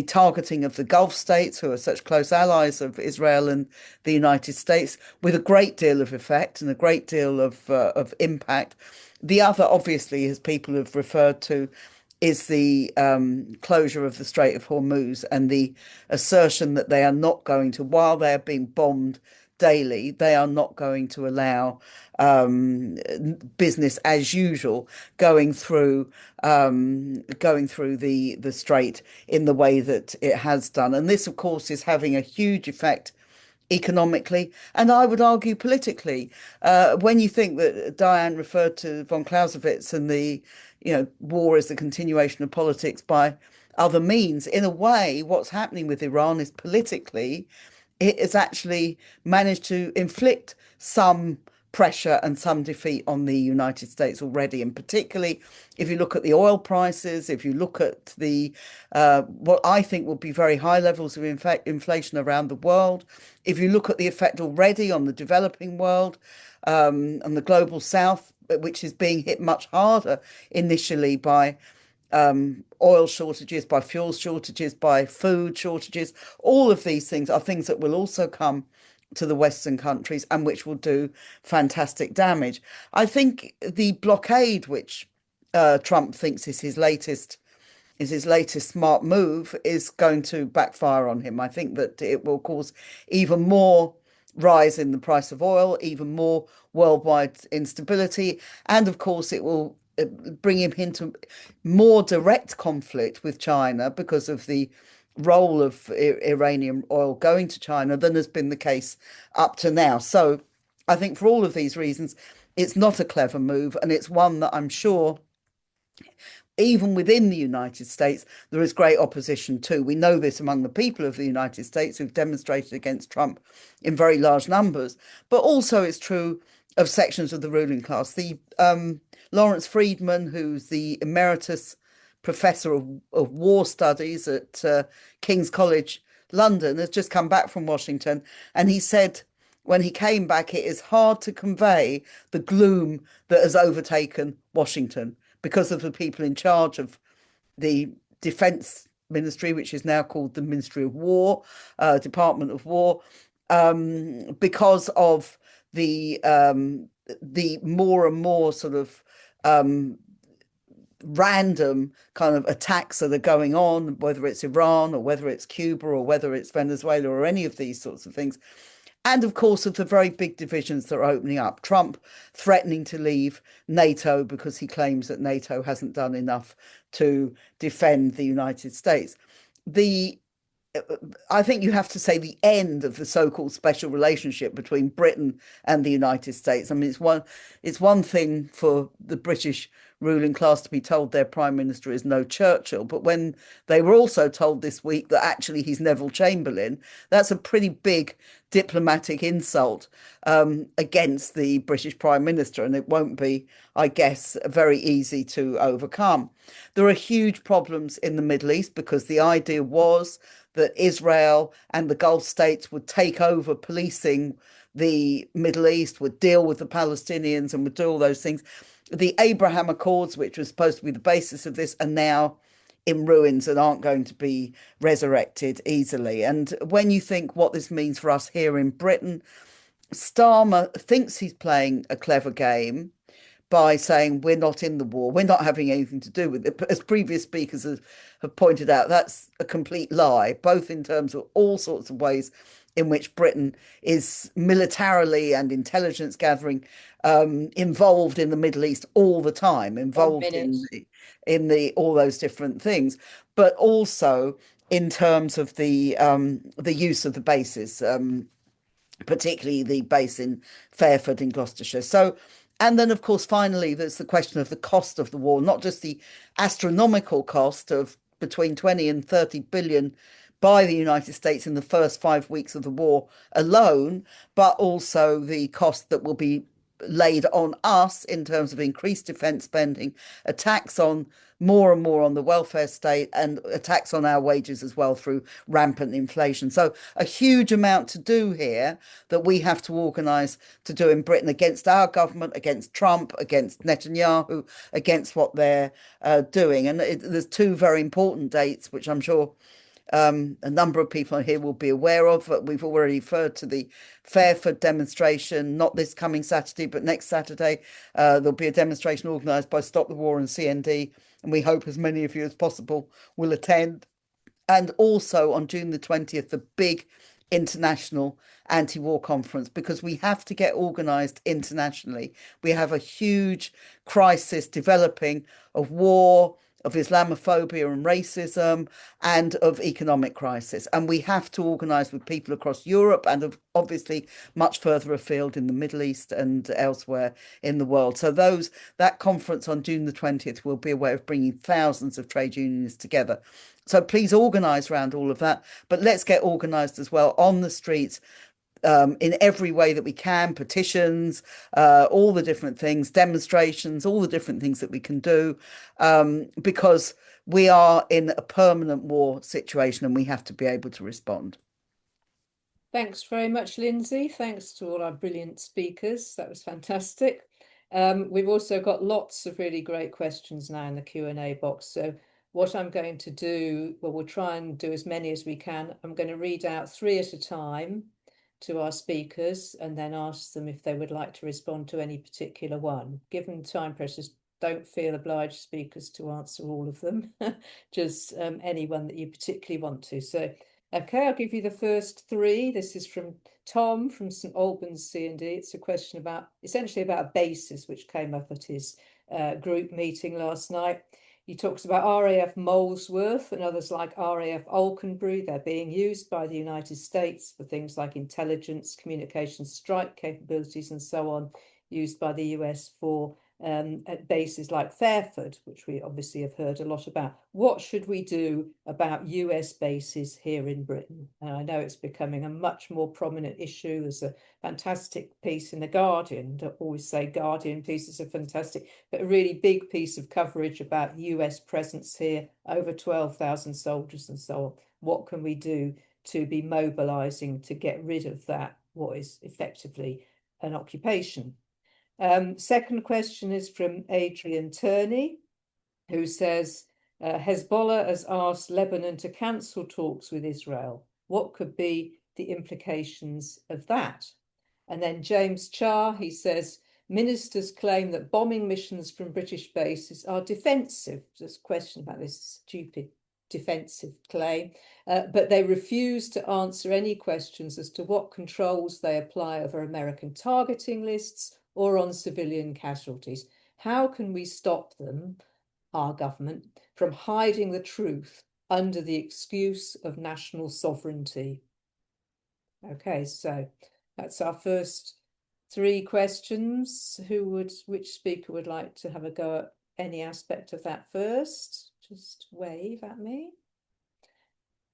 targeting of the Gulf states, who are such close allies of Israel and the United States, with a great deal of effect and a great deal of impact. The other, obviously, as people have referred to, is the closure of the Strait of Hormuz and the assertion that they are not going to, while they are being bombed daily, they are not going to allow business as usual going through the strait in the way that it has done. And this, of course, is having a huge effect economically, and I would argue politically. When you think that Diane referred to von Clausewitz and the war is the continuation of politics by other means, in a way, what's happening with Iran is politically it has actually managed to inflict some pressure and some defeat on the United States already. And particularly if you look at the oil prices, if you look at the what I think will be very high levels of inflation around the world, if you look at the effect already on the developing world and the global south, which is being hit much harder initially by oil shortages, by fuel shortages, by food shortages. All of these things are things that will also come to the Western countries and which will do fantastic damage. I think the blockade, which Trump thinks is his latest smart move, is going to backfire on him. I think that it will cause even more rise in the price of oil, even more worldwide instability, and of course it will bring him into more direct conflict with China because of the role of Iranian oil going to China than has been the case up to now. So I think for all of these reasons, it's not a clever move, and it's one that I'm sure even within the United States, there is great opposition to. We know this among the people of the United States who've demonstrated against Trump in very large numbers, but also it's true of sections of the ruling class. The Lawrence Friedman, who's the emeritus professor of war studies at King's College London, has just come back from Washington, and he said when he came back, it is hard to convey the gloom that has overtaken Washington because of the people in charge of the Defense Ministry, which is now called the Ministry of War, Department of War, because of the more and more sort of random kind of attacks that are going on, whether it's Iran or whether it's Cuba or whether it's Venezuela or any of these sorts of things. And of course, of the very big divisions that are opening up. Trump threatening to leave NATO because he claims that NATO hasn't done enough to defend the United States. I think you have to say the end of the so-called special relationship between Britain and the United States. I mean, it's one thing for the British ruling class to be told their prime minister is no Churchill, but when they were also told this week that actually he's Neville Chamberlain, that's a pretty big diplomatic insult against the British prime minister, and it won't be, I guess, very easy to overcome. There are huge problems in the Middle East because the idea was that Israel and the Gulf states would take over policing the Middle East, would deal with the Palestinians and would do all those things. The Abraham Accords, which was supposed to be the basis of this, are now in ruins and aren't going to be resurrected easily. And when you think what this means for us here in Britain, Starmer thinks he's playing a clever game by saying we're not in the war, we're not having anything to do with it. But as previous speakers have pointed out, that's a complete lie, both in terms of all sorts of ways in which Britain is militarily and intelligence gathering involved in the Middle East all the time, involved in the all those different things, but also in terms of the use of the bases. Particularly the base in Fairford in Gloucestershire. So, and then of course, finally, there's the question of the cost of the war, not just the astronomical cost of between 20 and 30 billion by the United States in the first 5 weeks of the war alone, but also the cost that will be laid on us in terms of increased defence spending, attacks on more and more on the welfare state, and attacks on our wages as well through rampant inflation. So a huge amount to do here that we have to organise to do in Britain against our government, against Trump, against Netanyahu, against what they're doing. And there's two very important dates, which I'm sure a number of people here will be aware of. We've already referred to the Fairford demonstration, not this coming Saturday, but next Saturday. There'll be a demonstration organised by Stop the War and CND, and we hope as many of you as possible will attend. And also on June the 20th, the big international anti-war conference, because we have to get organised internationally. We have a huge crisis developing of war, of Islamophobia and racism, and of economic crisis. And we have to organise with people across Europe and obviously much further afield in the Middle East and elsewhere in the world. So that conference on June the 20th will be a way of bringing thousands of trade unions together. So please organise around all of that, but let's get organised as well on the streets, in every way that we can, petitions, all the different things, demonstrations, all the different things that we can do, because we are in a permanent war situation and we have to be able to respond. Thanks very much, Lindsay. Thanks to all our brilliant speakers. That was fantastic. We've also got lots of really great questions now in the Q&A box. So what I'm going to do, well, we'll try and do as many as we can. I'm going to read out 3 at a time to our speakers and then ask them if they would like to respond to any particular one. Given time pressures, don't feel obliged, speakers, to answer all of them, just anyone that you particularly want to. So, okay, I'll give you the first 3. This is from Tom from St Albans C&D. It's a question essentially about bases, which came up at his group meeting last night. He talks about RAF Molesworth and others like RAF Alconbury. They're being used by the United States for things like intelligence, communications, strike capabilities, and so on, used by the US for at bases like Fairford, which we obviously have heard a lot about. What should we do about US bases here in Britain? And I know it's becoming a much more prominent issue. There's a fantastic piece in The Guardian. I always say Guardian pieces are fantastic, but a really big piece of coverage about US presence here, over 12,000 soldiers and so on. What can we do to be mobilising to get rid of that, what is effectively an occupation? Second question is from Adrian Turney, who says, Hezbollah has asked Lebanon to cancel talks with Israel. What could be the implications of that? And then James Charr, he says, ministers claim that bombing missions from British bases are defensive. There's a question about this stupid defensive claim, but they refuse to answer any questions as to what controls they apply over American targeting lists or on civilian casualties. How can we stop them, our government, from hiding the truth under the excuse of national sovereignty? Okay, so that's our first 3 questions. Which speaker would like to have a go at any aspect of that first? Just wave at me.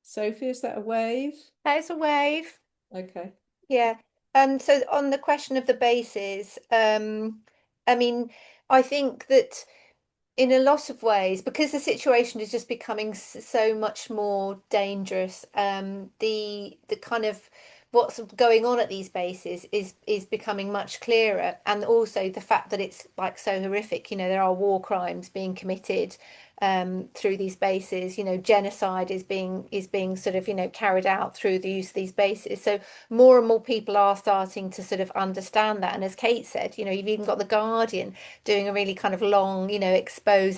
Sophie, is that a wave? That is a wave. Okay. Yeah. So on the question of the bases, I mean, I think that in a lot of ways, because the situation is just becoming so much more dangerous, the kind of what's going on at these bases is becoming much clearer, and also the fact that it's like so horrific. You know, there are war crimes being committed, through these bases. Genocide is being sort of carried out through the use of these bases. So more and more people are starting to sort of understand that. And as Kate said, you've even got the Guardian doing a really kind of long expose,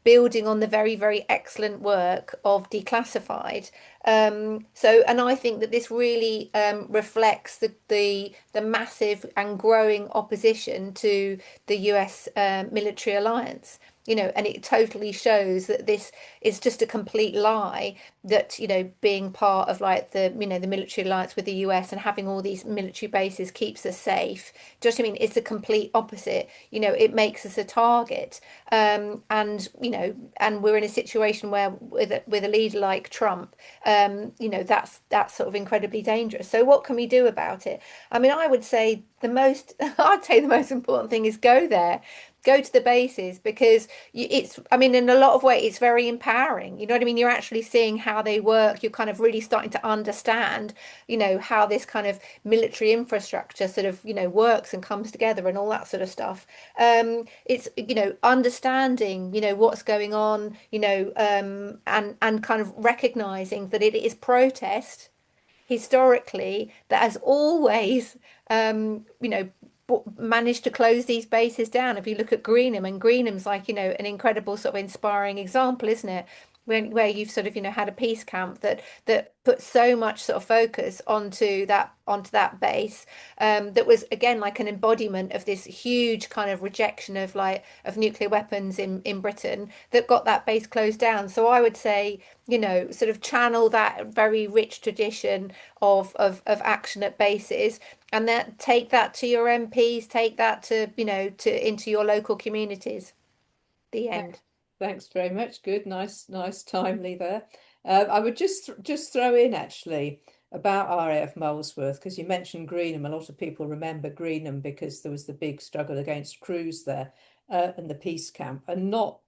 building on the very, very excellent work of Declassified. And I think that this really reflects the massive and growing opposition to the US military alliance. And it totally shows that this is just a complete lie, that, being part of like the military alliance with the US and having all these military bases keeps us safe. Do you know what I mean? It's the complete opposite. It makes us a target. And we're in a situation where with a leader like Trump, that's sort of incredibly dangerous. So what can we do about it? I mean, I would say I'd say the most important thing is go there. Go to the bases, because I mean, in a lot of ways, it's very empowering. You know what I mean? You're actually seeing how they work. You're kind of really starting to understand, how this kind of military infrastructure sort of, works and comes together and all that sort of stuff. It's, understanding, what's going on, and kind of recognizing that it is protest historically that has always, managed to close these bases down. If you look at Greenham, and Greenham's like, an incredible sort of inspiring example, isn't it? Where you've sort of, had a peace camp that put so much sort of focus onto that base, that was again like an embodiment of this huge kind of rejection of nuclear weapons in Britain, that got that base closed down. So I would say, sort of channel that very rich tradition of action at bases, and then take that to your MPs, take that to into your local communities. The end. Thanks very much. Good, nice, timely there. I would just throw in actually about RAF Molesworth, because you mentioned Greenham. A lot of people remember Greenham because there was the big struggle against crews there, and the peace camp. And not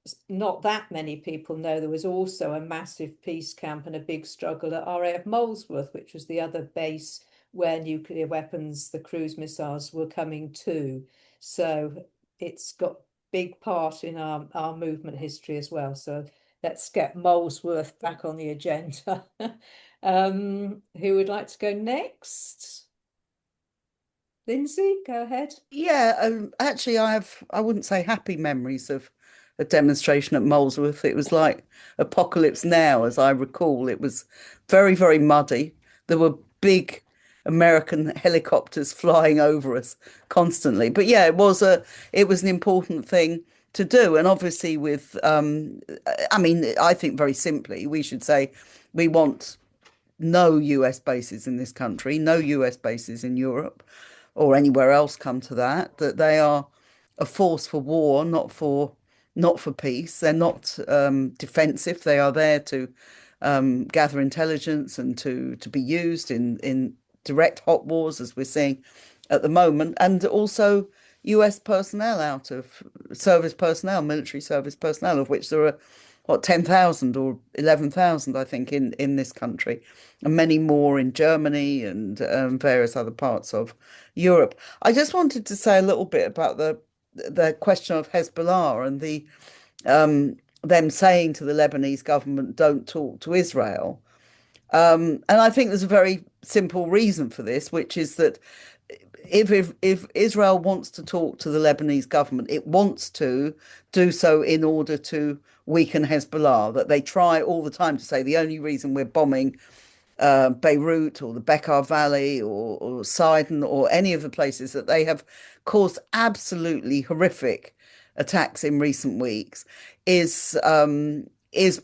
that many people know there was also a massive peace camp and a big struggle at RAF Molesworth, which was the other base where nuclear weapons, the cruise missiles, were coming to. So it's got big part in our movement history as well. So let's get Molesworth back on the agenda. Who would like to go next? Lindsay, go ahead. Yeah, actually, I wouldn't say happy memories of a demonstration at Molesworth. It was like Apocalypse Now, as I recall. It was very, very muddy. There were big American helicopters flying over us constantly. But yeah, it was an important thing to do. And obviously I mean, I think very simply, we should say we want no US bases in this country, no US bases in Europe or anywhere else come to that they are a force for war, not for peace. They're not defensive. They are there to gather intelligence and to be used in direct hot wars, as we're seeing at the moment, and also US personnel, out of service personnel, military service personnel, of which there are 10,000 or 11,000, I think, in this country, and many more in Germany and various other parts of Europe. I just wanted to say a little bit about the question of Hezbollah and them saying to the Lebanese government, don't talk to Israel. And I think there's a very simple reason for this, which is that if Israel wants to talk to the Lebanese government, it wants to do so in order to weaken Hezbollah. That they try all the time to say the only reason we're bombing Beirut or the Bekaa Valley or Sidon or any of the places that they have caused absolutely horrific attacks in recent weeks is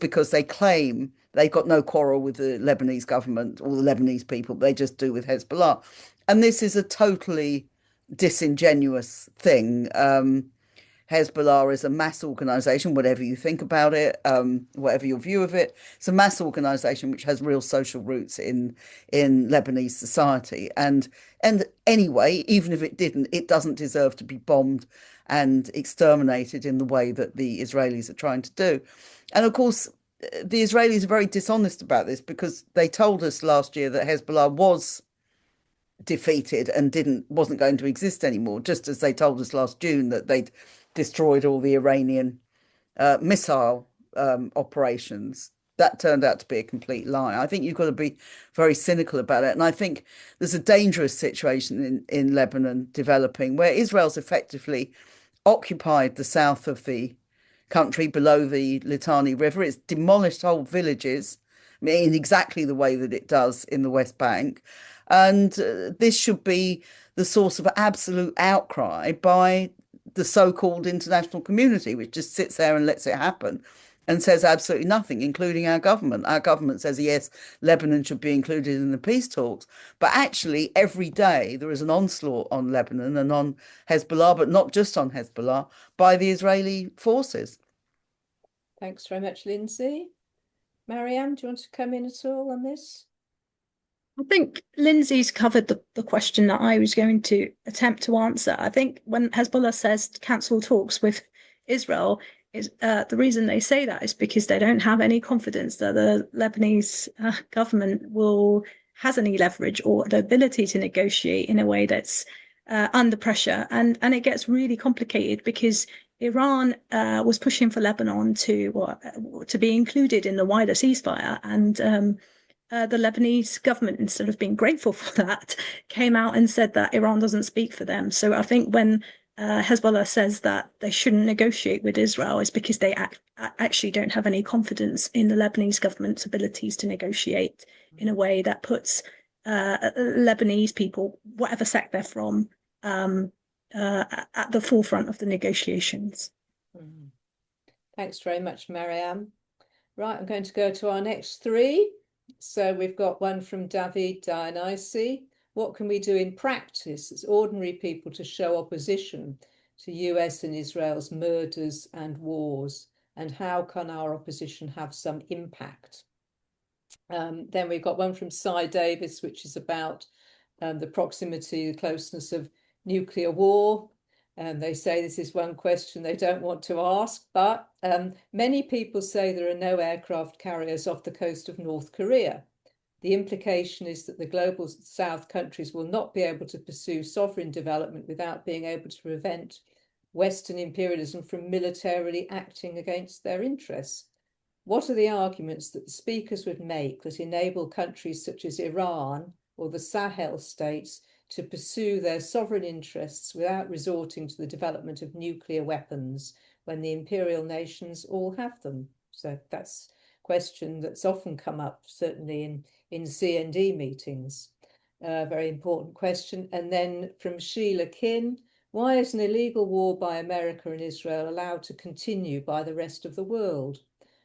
because they claim they've got no quarrel with the Lebanese government or the Lebanese people. They just do with Hezbollah. And this is a totally disingenuous thing. Hezbollah is a mass organization, whatever you think about it, whatever your view of it. It's a mass organization which has real social roots in Lebanese society. And anyway, even if it didn't, it doesn't deserve to be bombed and exterminated in the way that the Israelis are trying to do. And of course, the Israelis are very dishonest about this, because they told us last year that Hezbollah was defeated and wasn't going to exist anymore, just as they told us last June that they'd destroyed all the Iranian missile operations. That turned out to be a complete lie. I think you've got to be very cynical about it. And I think there's a dangerous situation in Lebanon developing where Israel's effectively occupied the south of the country below the Litani River. It's demolished whole villages in exactly the way that it does in the West Bank. And this should be the source of absolute outcry by the so-called international community, which just sits there and lets it happen and says absolutely nothing, including our government. Our government says, yes, Lebanon should be included in the peace talks. But actually, every day there is an onslaught on Lebanon and on Hezbollah, but not just on Hezbollah, by the Israeli forces. Thanks very much, Lindsay. Marianne, do you want to come in at all on this? I think Lindsay's covered the question that I was going to attempt to answer. I think when Hezbollah says cancel talks with Israel, is the reason they say that is because they don't have any confidence that the Lebanese government has any leverage or the ability to negotiate in a way that's under pressure. And it gets really complicated because Iran was pushing for Lebanon to be included in the wider ceasefire, and the Lebanese government, instead of being grateful for that, came out and said that Iran doesn't speak for them. So I think when Hezbollah says that they shouldn't negotiate with Israel, it's because they actually don't have any confidence in the Lebanese government's abilities to negotiate in a way that puts Lebanese people, whatever sect they're from, at the forefront of the negotiations. Thanks very much, Marianne. Right, I'm going to go to our next three. So we've got one from David Dionysi. What can we do in practice as ordinary people to show opposition to US and Israel's murders and wars? And how can our opposition have some impact? Then we've got one from Cy Davis, which is about the proximity, the closeness of nuclear war. They say this is one question they don't want to ask, but many people say there are no aircraft carriers off the coast of North Korea. The implication is that the global South countries will not be able to pursue sovereign development without being able to prevent Western imperialism from militarily acting against their interests. What are the arguments that the speakers would make that enable countries such as Iran or the Sahel states to pursue their sovereign interests without resorting to the development of nuclear weapons when the imperial nations all have them? So that's a question that's often come up, certainly in CND meetings. Very important question. And then from Sheila Kin, why is an illegal war by America and Israel allowed to continue by the rest of the world?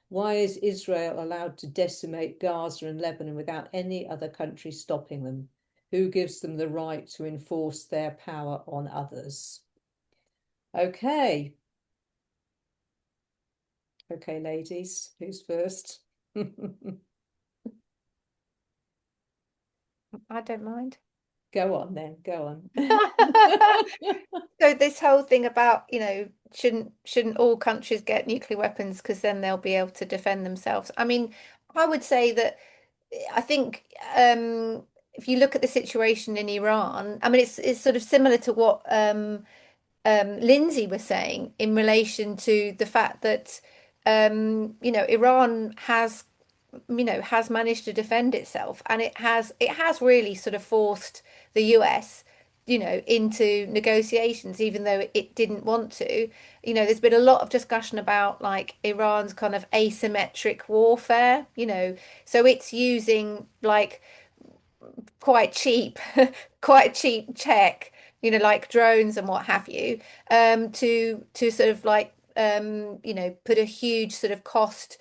Why is Israel allowed to decimate Gaza and Lebanon without any other country stopping them? Who gives them the right to enforce their power on others? Okay. Okay, ladies, who's first? I don't mind. Go on then, go on. So this whole thing about, shouldn't all countries get nuclear weapons because then they'll be able to defend themselves? I mean, I would say that I think if you look at the situation in Iran, I mean, it's sort of similar to what Lindsay was saying in relation to the fact that Iran has managed to defend itself, and it has really sort of forced the US into negotiations, even though it didn't want to. There's been a lot of discussion about like Iran's kind of asymmetric warfare, so it's using like quite cheap tech, like drones and what have you, to sort of like put a huge sort of cost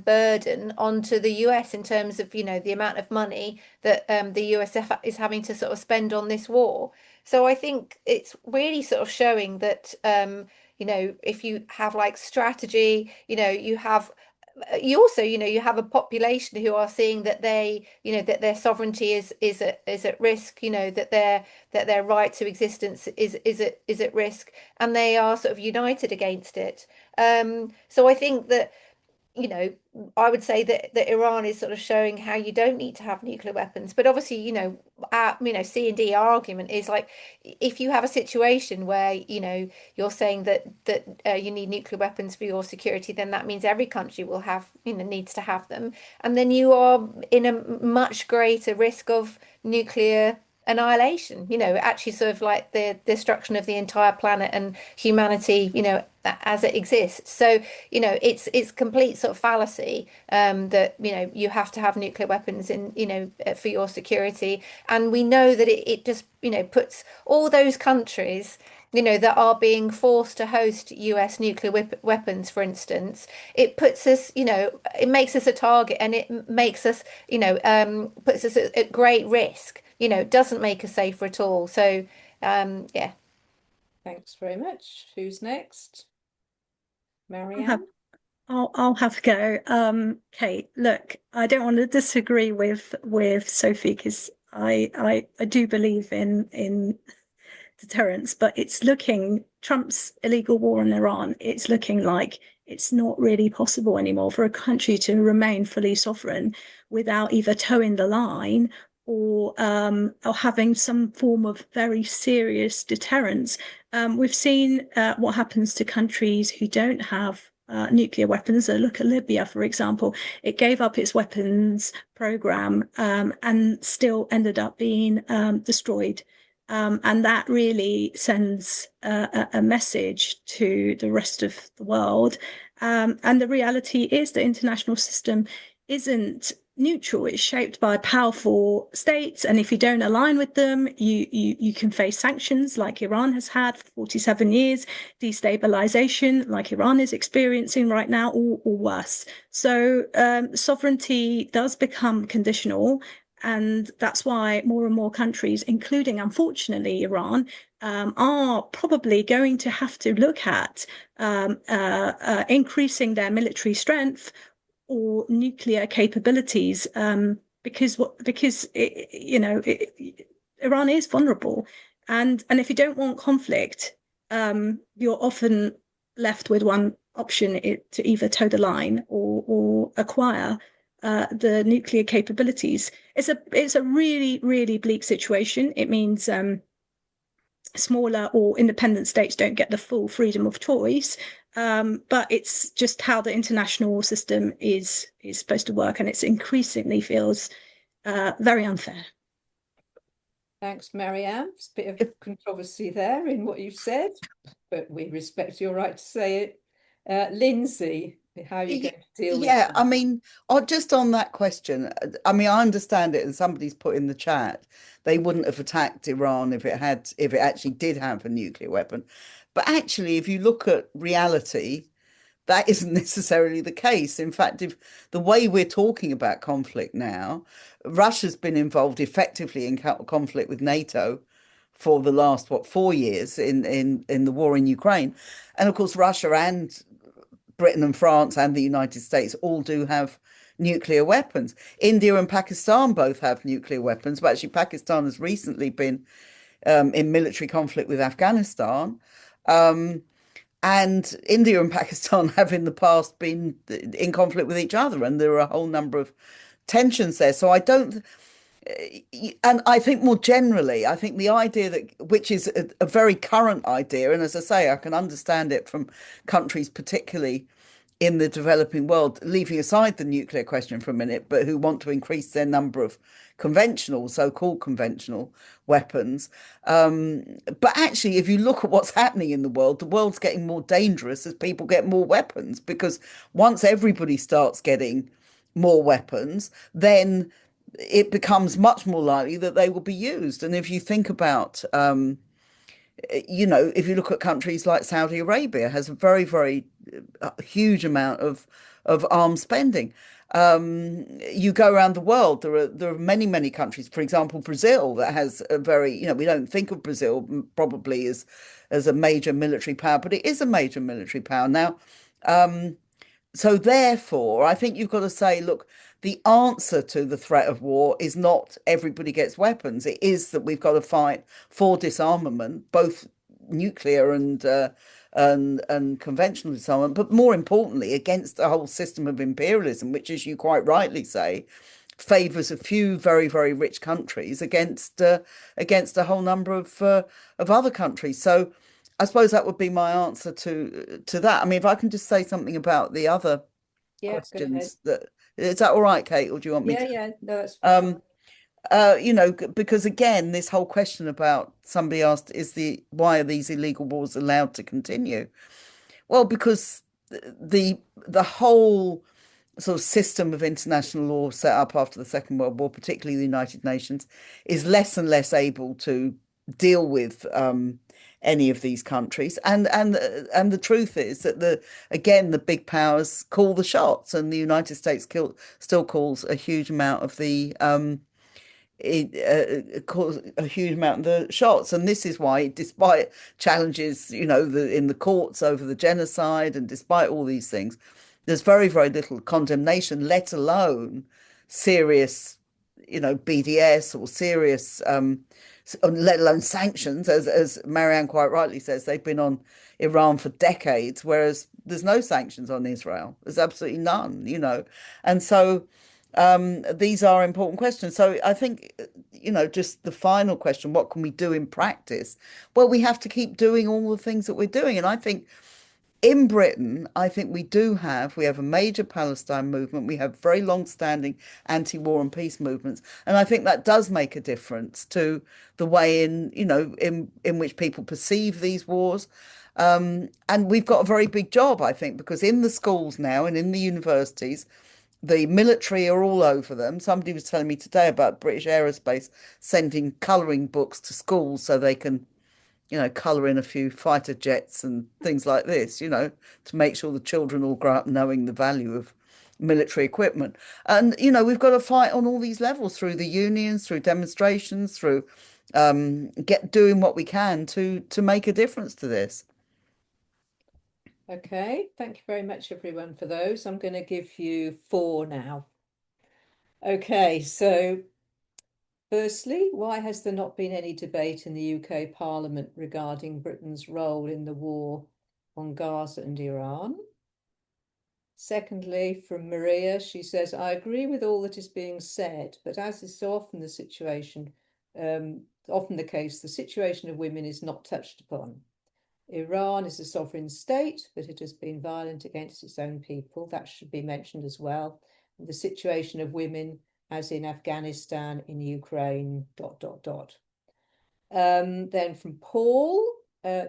burden onto the US in terms of the amount of money that the US is having to sort of spend on this war. So I think it's really sort of showing that if you have like strategy, you also you have a population who are seeing that that their sovereignty is at risk, that their right to existence is at risk, and they are sort of united against it. So I think that you know, I would say that Iran is sort of showing how you don't need to have nuclear weapons. But obviously, C&D argument is like, if you have a situation where, you're saying that you need nuclear weapons for your security, then that means every country will have, needs to have them. And then you are in a much greater risk of nuclear annihilation, actually sort of like the destruction of the entire planet and humanity, as it exists. So, it's complete sort of fallacy that, you have to have nuclear weapons in, for your security. And we know that it just, puts all those countries, that are being forced to host US nuclear weapons, for instance, it puts us, it makes us a target, and it makes us, puts us at great risk, doesn't make us safer at all. So, yeah. Thanks very much. Who's next? I'll Marianne? have a go. Kate, look, I don't want to disagree with Sophie, because I do believe in deterrence, but it's looking, Trump's illegal war in Iran, it's looking like it's not really possible anymore for a country to remain fully sovereign without either towing the line or having some form of very serious deterrence. We've seen what happens to countries who don't have nuclear weapons. So look at Libya, for example. It gave up its weapons program and still ended up being destroyed. And that really sends a message to the rest of the world. And the reality is the international system isn't neutral. It's shaped by powerful states, and if you don't align with them, you can face sanctions like Iran has had for 47 years, destabilization like Iran is experiencing right now, or worse. So sovereignty does become conditional, and that's why more and more countries, including, unfortunately, Iran, are probably going to have to look at increasing their military strength or nuclear capabilities, because Iran is vulnerable, and if you don't want conflict, you're often left with one option, to either toe the line or acquire the nuclear capabilities. It's a really, really bleak situation. It means smaller or independent states don't get the full freedom of choice, but it's just how the international system is supposed to work, and it's increasingly feels very unfair. Thanks, Marianne. There's a bit of controversy there in what you've said, but we respect your right to say it. Lindsay, how are you going to deal with that? I mean, just on that question, I mean, I understand it, and somebody's put in the chat they wouldn't have attacked Iran if it actually did have a nuclear weapon. But actually, if you look at reality, that isn't necessarily the case. In fact, if the way we're talking about conflict now, Russia's been involved effectively in conflict with NATO for the last 4 years in the war in Ukraine, and of course Russia and Britain and France and the United States all do have nuclear weapons. India and Pakistan both have nuclear weapons, but actually Pakistan has recently been in military conflict with Afghanistan. And India and Pakistan have in the past been in conflict with each other, and there are a whole number of tensions there. So I don't, and I think more generally, I think the idea that, which is a very current idea, and as I say, I can understand it from countries, particularly in the developing world, leaving aside the nuclear question for a minute, but who want to increase their number of conventional, so-called conventional weapons. But actually, if you look at what's happening in the world's getting more dangerous as people get more weapons, because once everybody starts getting more weapons, then it becomes much more likely that they will be used. And if you think about, if you look at countries like Saudi Arabia, has a very, very huge amount of arms spending. You go around the world, there are many, many countries, for example, Brazil, that has a very, we don't think of Brazil probably as a major military power, but it is a major military power. Now, so therefore, I think you've got to say, look, the answer to the threat of war is not everybody gets weapons. It is that we've got to fight for disarmament, both nuclear and and conventional disarmament, but more importantly, against the whole system of imperialism, which, as you quite rightly say, favours a few very, very rich countries against a whole number of other countries. So I suppose that would be my answer to that. I mean, if I can just say something about the other questions, is that all right, Kate, or do you want me to? Yeah, no, that's fine. Because again, this whole question about, somebody asked, why are these illegal wars allowed to continue? Well, because the whole sort of system of international law set up after the Second World War, particularly the United Nations, is less and less able to deal with any of these countries. And the truth is that the big powers call the shots, and the United States still calls a huge amount of the shots. And this is why, despite challenges, in the courts over the genocide, and despite all these things, there's very, very little condemnation, let alone serious, BDS or serious, let alone sanctions. As Marianne quite rightly says, they've been on Iran for decades, whereas there's no sanctions on Israel. There's absolutely none, And so these are important questions. So I think, just the final question, what can we do in practice? Well, we have to keep doing all the things that we're doing. And I think in Britain, we have a major Palestine movement. We have very long-standing anti-war and peace movements. And I think that does make a difference to the way in which people perceive these wars. And we've got a very big job, I think, because in the schools now and in the universities, the military are all over them. Somebody was telling me today about British Aerospace sending colouring books to schools so they can colour in a few fighter jets and things like this, to make sure the children all grow up knowing the value of military equipment. And, we've got to fight on all these levels, through the unions, through demonstrations, through doing what we can to make a difference to this. Okay, thank you very much, everyone, for those. I'm going to give you 4 now. Okay, so firstly, why has there not been any debate in the UK Parliament regarding Britain's role in the war on Gaza and Iran? Secondly, from Maria, she says, I agree with all that is being said, but as is so often the situation, often the case, the situation of women is not touched upon. Iran is a sovereign state, but it has been violent against its own people. That should be mentioned as well. And the situation of women, as in Afghanistan, in Ukraine, ... Then from Paul,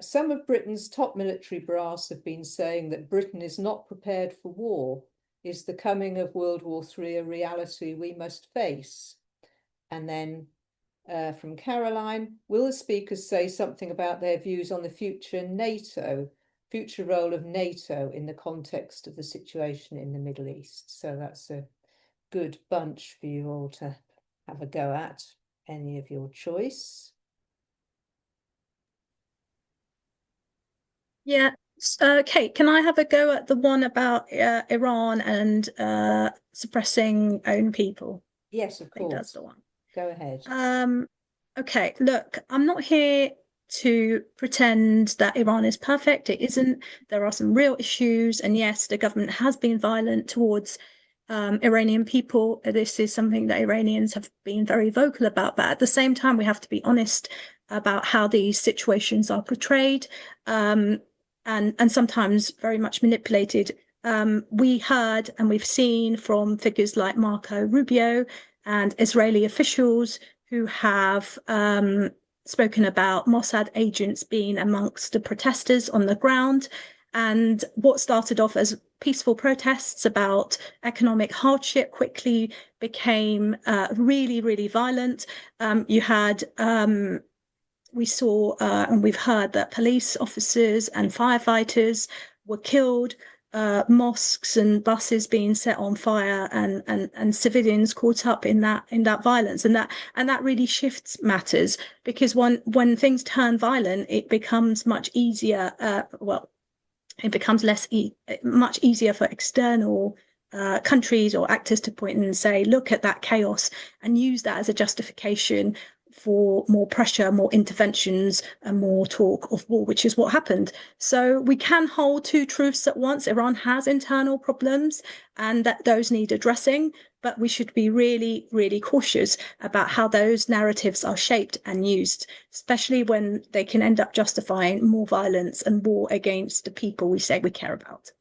some of Britain's top military brass have been saying that Britain is not prepared for war. Is the coming of World War III a reality we must face? And then from Caroline, will the speakers say something about their views on the future role of NATO in the context of the situation in the Middle East? So that's a good bunch for you all to have a go at, any of your choice. Yeah. Kate, can I have a go at the one about Iran and suppressing own people? Yes, of I think course. that's the one. Go ahead. Okay, look, I'm not here to pretend that Iran is perfect. It isn't. There are some real issues, and yes, the government has been violent towards Iranian people. This is something that Iranians have been very vocal about, but at the same time, we have to be honest about how these situations are portrayed, and sometimes very much manipulated. We heard and we've seen from figures like Marco Rubio and Israeli officials who have spoken about Mossad agents being amongst the protesters on the ground. And what started off as peaceful protests about economic hardship quickly became really, really violent. We saw and we've heard that police officers and firefighters were killed, mosques and buses being set on fire, and civilians caught up in that violence, and that really shifts matters, because when things turn violent, it becomes much easier. It becomes much easier for external countries or actors to point and say, look at that chaos, and use that as a justification for more pressure, more interventions, and more talk of war, which is what happened. So we can hold two truths at once. Iran has internal problems and that those need addressing, but we should be really, really cautious about how those narratives are shaped and used, especially when they can end up justifying more violence and war against the people we say we care about.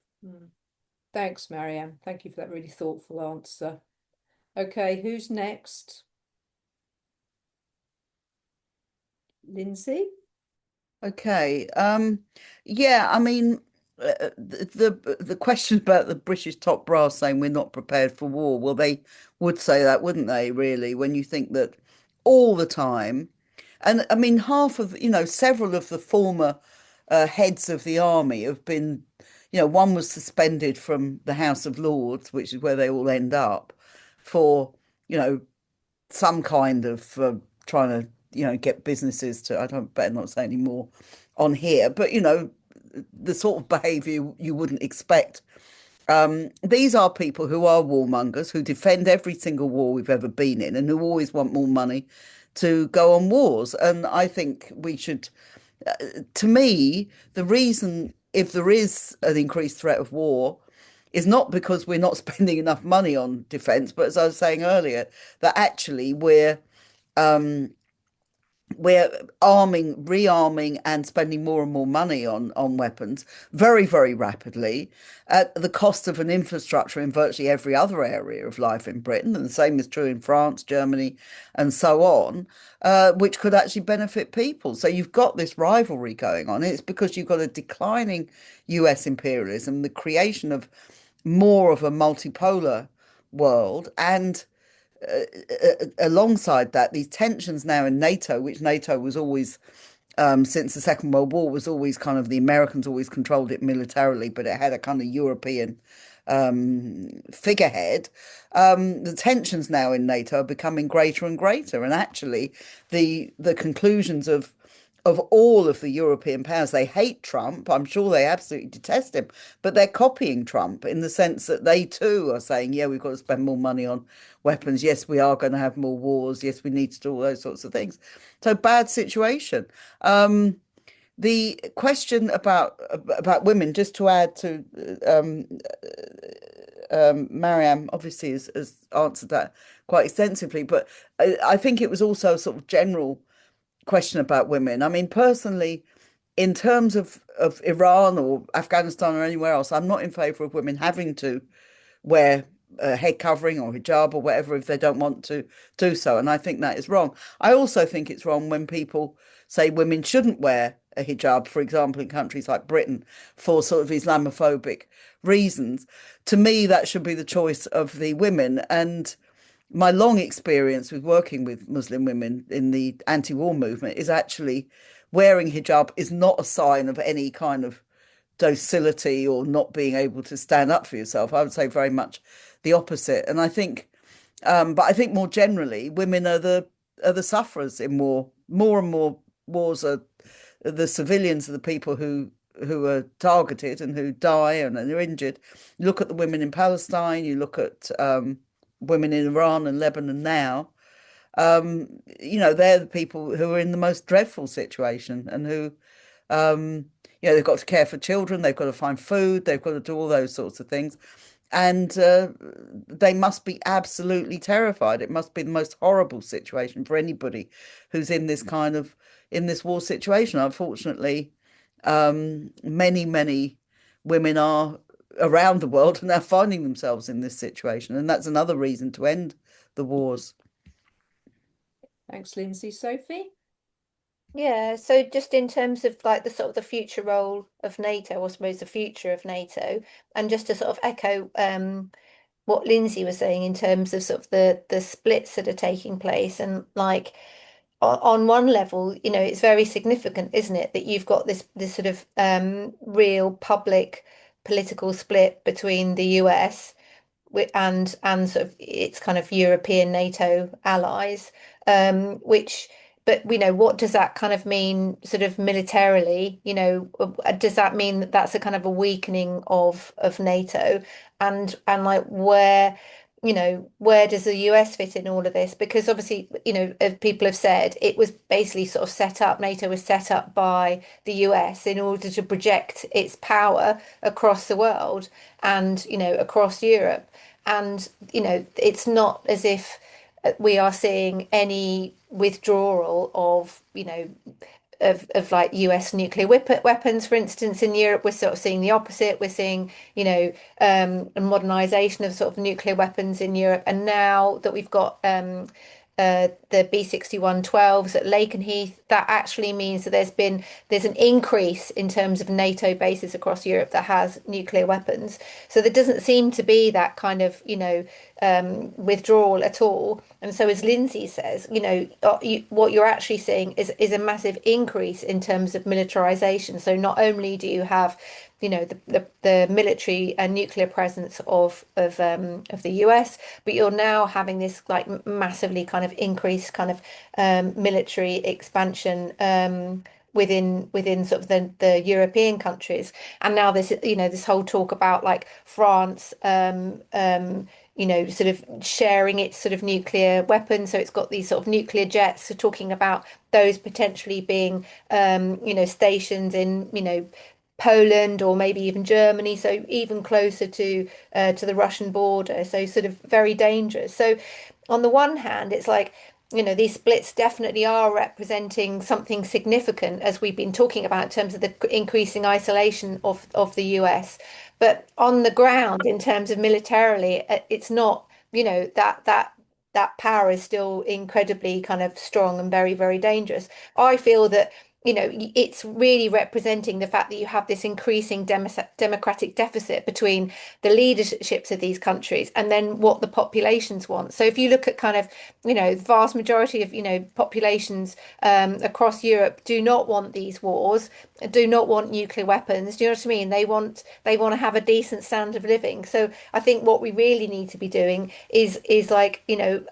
Thanks, Marianne. Thank you for that really thoughtful answer. Okay, who's next? Lindsay? Okay. Yeah, I mean, the question about the British top brass saying we're not prepared for war, well, they would say that, wouldn't they, really, when you think that all the time, and I mean, several of the former heads of the army have been, one was suspended from the House of Lords, which is where they all end up, for, some kind of trying to, get businesses to, better not say any more on here, but, the sort of behaviour you wouldn't expect. These are people who are warmongers, who defend every single war we've ever been in and who always want more money to go on wars. And I think we should, to me, the reason, if there is an increased threat of war, is not because we're not spending enough money on defence, but as I was saying earlier, that actually we're rearming and spending more and more money on weapons very, very rapidly at the cost of an infrastructure in virtually every other area of life in Britain. And the same is true in France, Germany, and so on, which could actually benefit people. So you've got this rivalry going on. It's because you've got a declining US imperialism, the creation of more of a multipolar world, and alongside that, these tensions now in NATO, which NATO was always, since the Second World War, was always kind of, the Americans always controlled it militarily, but it had a kind of European figurehead. The tensions now in NATO are becoming greater and greater, and actually, the conclusions of all of the European powers, they hate Trump. I'm sure they absolutely detest him, but they're copying Trump in the sense that they too are saying, yeah, we've got to spend more money on weapons. Yes, we are going to have more wars. Yes, we need to do all those sorts of things. So bad situation. The question about women, just to add to Mariam obviously has answered that quite extensively, but I think it was also a sort of general question about women. I mean, personally, in terms of Iran or Afghanistan or anywhere else, I'm not in favour of women having to wear a head covering or hijab or whatever if they don't want to do so. And I think that is wrong. I also think it's wrong when people say women shouldn't wear a hijab, for example, in countries like Britain, for sort of Islamophobic reasons. To me, that should be the choice of the women. And my long experience with working with Muslim women in the anti-war movement is actually wearing hijab is not a sign of any kind of docility or not being able to stand up for yourself. I would say very much the opposite. And I think, but I think more generally, women are the sufferers in war. More and more wars are the civilians, are the people who are targeted and who die and are injured. You look at the women in Palestine. You look at women in Iran and Lebanon now. They're the people who are in the most dreadful situation and who, they've got to care for children, they've got to find food, they've got to do all those sorts of things. And they must be absolutely terrified. It must be the most horrible situation for anybody who's in this war situation. Unfortunately, many, many women are around the world and are finding themselves in this situation. And that's another reason to end the wars. Thanks, Lindsay. Sophie? Yeah, so just in terms of like the sort of the future role of NATO, I suppose the future of NATO, and just to sort of echo what Lindsay was saying in terms of sort of the splits that are taking place, and like on one level, it's very significant, isn't it, that you've got this sort of real public political split between the US and sort of its kind of European NATO allies, which. But what does that kind of mean sort of militarily? Does that mean that that's a kind of a weakening of NATO, and like where you know, where does the US fit in all of this? Because obviously, you know, as people have said, it was basically sort of set up, NATO was set up by the US in order to project its power across the world and, you know, across Europe. And, you know, it's not as if we are seeing any withdrawal of, you know, of like US nuclear weapons, for instance, in Europe. We're sort of seeing the opposite. We're seeing, you know, a modernization of sort of nuclear weapons in Europe. And now that we've got the B6112s at Lakenheath, that actually means that there's an increase in terms of NATO bases across Europe that has nuclear weapons. So there doesn't seem to be that kind of, you know, withdrawal at all. And so, as Lindsay says, you know, what you're actually seeing is a massive increase in terms of militarization. So not only do you have, you know, the military and nuclear presence of the US, but you're now having this like massively kind of increased kind of military expansion within sort of the European countries. And now this, you know, this whole talk about like France you know, sort of sharing its sort of nuclear weapons. So it's got these sort of nuclear jets. So talking about those potentially being, you know, stationed in, you know, Poland or maybe even Germany, so even closer to the Russian border. So sort of very dangerous. So on the one hand, it's like, you know, these splits definitely are representing something significant, as we've been talking about, in terms of the increasing isolation of the US. But on the ground, in terms of militarily, it's not, you know, that power is still incredibly kind of strong and very, very dangerous. I feel that, you know, it's really representing the fact that you have this increasing democratic deficit between the leaderships of these countries and then what the populations want. So if you look at kind of, you know, the vast majority of, you know, populations across Europe do not want these wars, do not want nuclear weapons. Do you know what I mean? They want to have a decent standard of living. So I think what we really need to be doing is like, you know,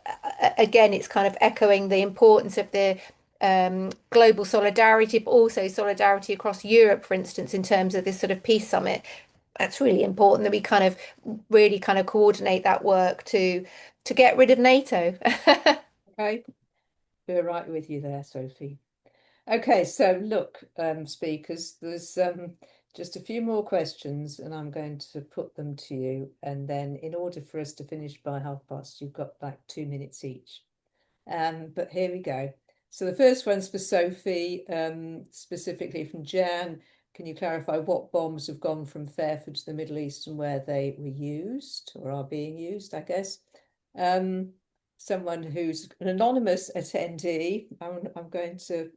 again, it's kind of echoing the importance of the global solidarity, but also solidarity across Europe, for instance, in terms of this sort of peace summit. That's really important that we kind of really kind of coordinate that work to get rid of NATO. Okay, we're right with you there, Sophie. Okay, so look, speakers, there's just a few more questions, and I'm going to put them to you. And then, in order for us to finish by past, you've got like 2 minutes each. But here we go. So the first one's for Sophie, specifically from Jan. Can you clarify what bombs have gone from Fairford to the Middle East and where they were used or are being used, I guess? Someone who's an anonymous attendee, I'm going to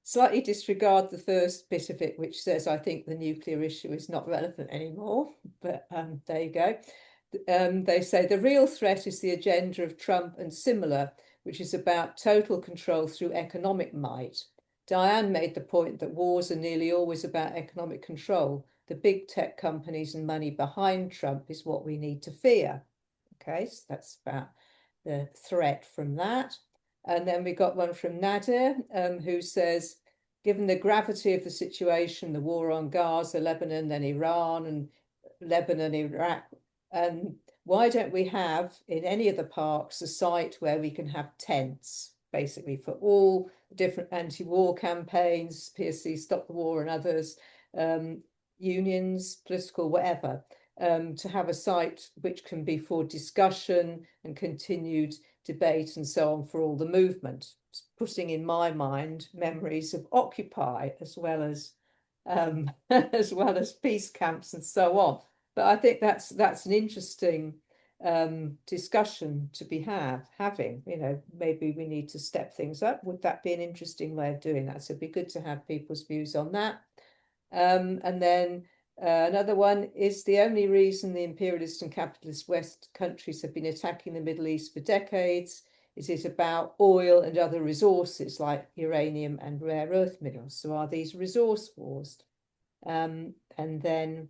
slightly disregard the first bit of it, which says, I think the nuclear issue is not relevant anymore, but there you go. They say the real threat is the agenda of Trump and similar, which is about total control through economic might. Diane made the point that wars are nearly always about economic control. The big tech companies and money behind Trump is what we need to fear. Okay, so that's about the threat from that. And then we got one from Nadir, who says, given the gravity of the situation, the war on Gaza, Lebanon, then Iran, and Lebanon, Iraq, why don't we have in any of the parks a site where we can have tents, basically for all different anti-war campaigns, PSC, Stop the War and others, unions, political, whatever, to have a site which can be for discussion and continued debate and so on for all the movement, putting in my mind memories of Occupy as well as as well as peace camps and so on. But I think that's an interesting discussion to be having. You know, maybe we need to step things up. Would that be an interesting way of doing that? So it'd be good to have people's views on that. And then another one is the only reason the imperialist and capitalist West countries have been attacking the Middle East for decades is it about oil and other resources like uranium and rare earth minerals. So are these resource wars? And then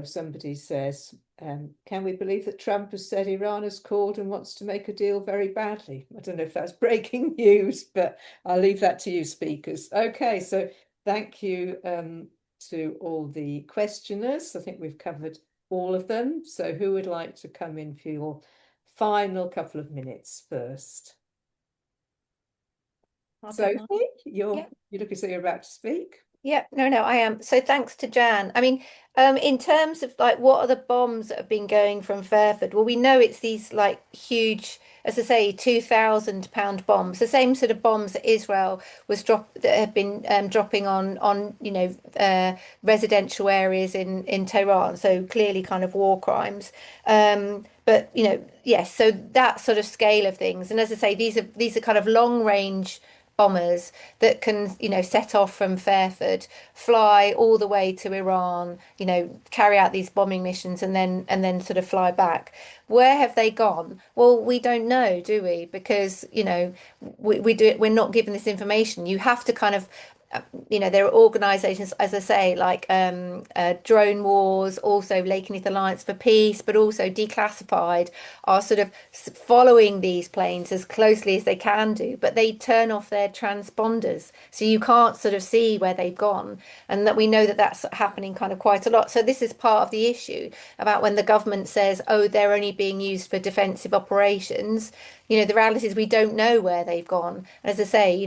somebody says, can we believe that Trump has said Iran has called and wants to make a deal very badly? I don't know if that's breaking news, but I'll leave that to you, speakers. Okay, so thank you to all the questioners. I think we've covered all of them. So who would like to come in for your final couple of minutes first? Sophie, you look as though you're about to speak. Yeah, no, I am. So thanks to Jan. I mean, in terms of like what are the bombs that have been going from Fairford? Well, we know it's these like huge, as I say, 2,000 pound bombs, the same sort of bombs that Israel that have been dropping on residential areas in Tehran. So clearly kind of war crimes. But yes, so that sort of scale of things. And as I say, these are kind of long range bombers that can, set off from Fairford, fly all the way to Iran, carry out these bombing missions and then sort of fly back. Where have they gone? Well, we don't know, do we? Because, we're not given this information. You have to kind of there are organisations, as I say, like Drone Wars, also Lakenheath Alliance for Peace, but also Declassified, are sort of following these planes as closely as they can do, but they turn off their transponders, so you can't sort of see where they've gone, and that we know that that's happening kind of quite a lot. So this is part of the issue about when the government says, oh, they're only being used for defensive operations. The reality is we don't know where they've gone. As I say,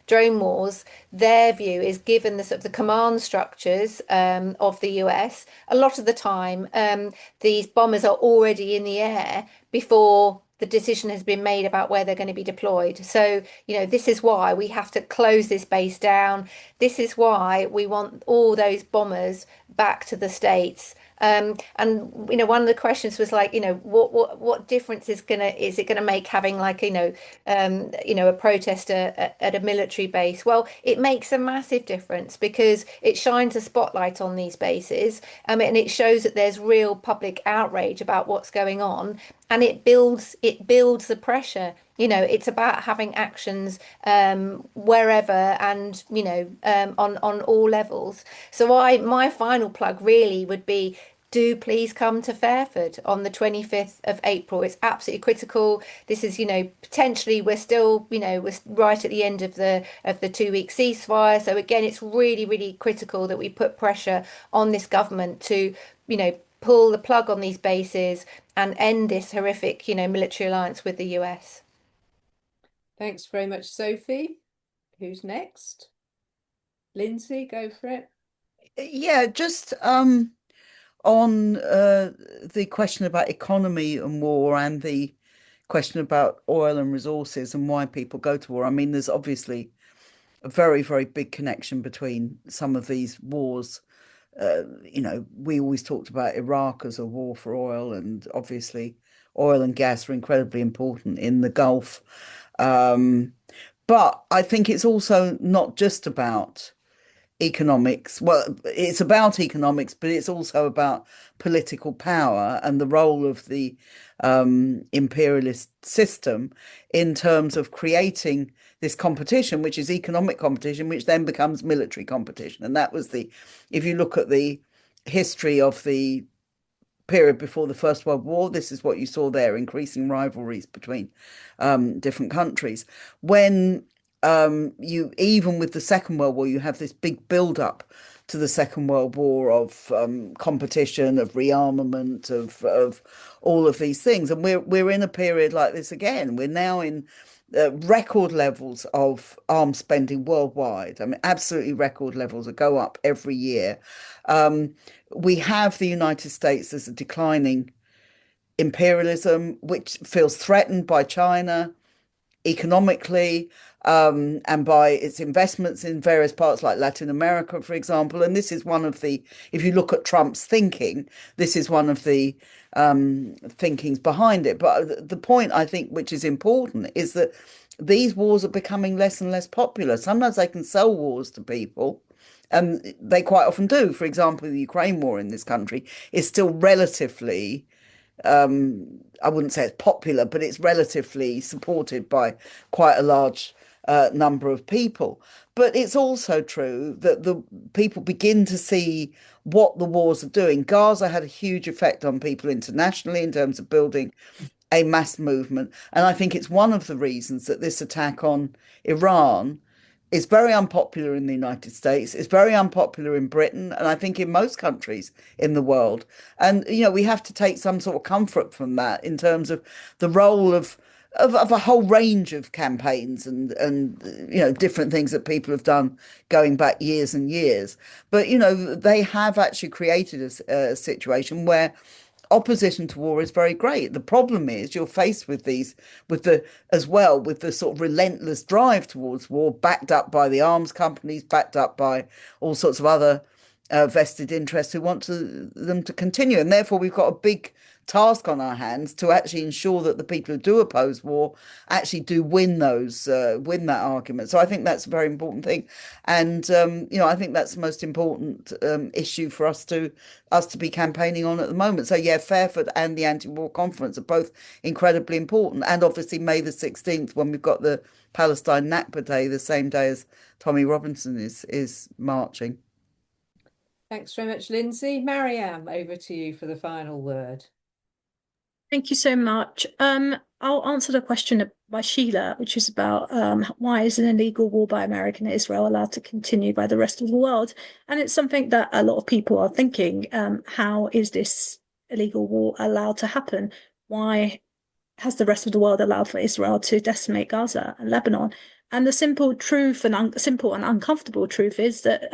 Drone Wars, their view is given the sort of the command structures of the US, a lot of the time these bombers are already in the air before the decision has been made about where they're going to be deployed. So, this is why we have to close this base down. This is why we want all those bombers back to the States. And one of the questions was like, what difference is it gonna make having like a protester at a military base? Well, it makes a massive difference because it shines a spotlight on these bases, and it shows that there's real public outrage about what's going on, and it builds the pressure. It's about having actions wherever and on all levels. So my final plug really would be, do please come to Fairford on the 25th of April. It's absolutely critical. This is, potentially we're still, we're right at the end of the 2-week ceasefire. So again, it's really, really critical that we put pressure on this government to, pull the plug on these bases and end this horrific, military alliance with the US. Thanks very much, Sophie. Who's next? Lindsay, go for it. Yeah, just on the question about economy and war and the question about oil and resources and why people go to war. I mean, there's obviously a very, very big connection between some of these wars. We always talked about Iraq as a war for oil, and obviously oil and gas are incredibly important in the Gulf. But I think it's also not just about economics. Well, it's about economics, but it's also about political power and the role of the imperialist system in terms of creating this competition, which is economic competition, which then becomes military competition. And that was if you look at the history of the period before the First World War, this is what you saw there, increasing rivalries between different countries. When even with the Second World War, you have this big build-up to the Second World War of competition, of rearmament, of all of these things, and we're in a period like this again. We're now in record levels of arms spending worldwide. I mean, absolutely record levels that go up every year. We have the United States as a declining imperialism, which feels threatened by China economically, and by its investments in various parts like Latin America, for example. And this is one of if you look at Trump's thinking, this is one of the thinkings behind it. But the point, I think, which is important, is that these wars are becoming less and less popular. Sometimes they can sell wars to people, and they quite often do. For example, the Ukraine war in this country is still relatively I wouldn't say it's popular, but it's relatively supported by quite a large number of people. But it's also true that the people begin to see what the wars are doing. Gaza had a huge effect on people internationally in terms of building a mass movement. And I think it's one of the reasons that this attack on Iran It's very unpopular in the United States. It's very unpopular in Britain, and I think in most countries in the world. And we have to take some sort of comfort from that in terms of the role of a whole range of campaigns and different things that people have done going back years and years. But they have actually created a situation where opposition to war is very great. The problem is you're faced with the sort of relentless drive towards war, backed up by the arms companies, backed up by all sorts of other vested interests who want them to continue. And therefore, we've got a big task on our hands to actually ensure that the people who do oppose war actually do win that argument. So I think that's a very important thing, and I think that's the most important issue for us to be campaigning on at the moment. So yeah, Fairford and the anti-war conference are both incredibly important, and obviously May the 16th, when we've got the Palestine Nakba Day, the same day as Tommy Robinson is marching. Thanks very much, Lindsay. Mariam, over to you for the final word. Thank you so much. I'll answer the question by Sheila, which is about why is an illegal war by America and Israel allowed to continue by the rest of the world? And it's something that a lot of people are thinking, how is this illegal war allowed to happen? Why has the rest of the world allowed for Israel to decimate Gaza and Lebanon? And the simple truth and simple and uncomfortable truth is that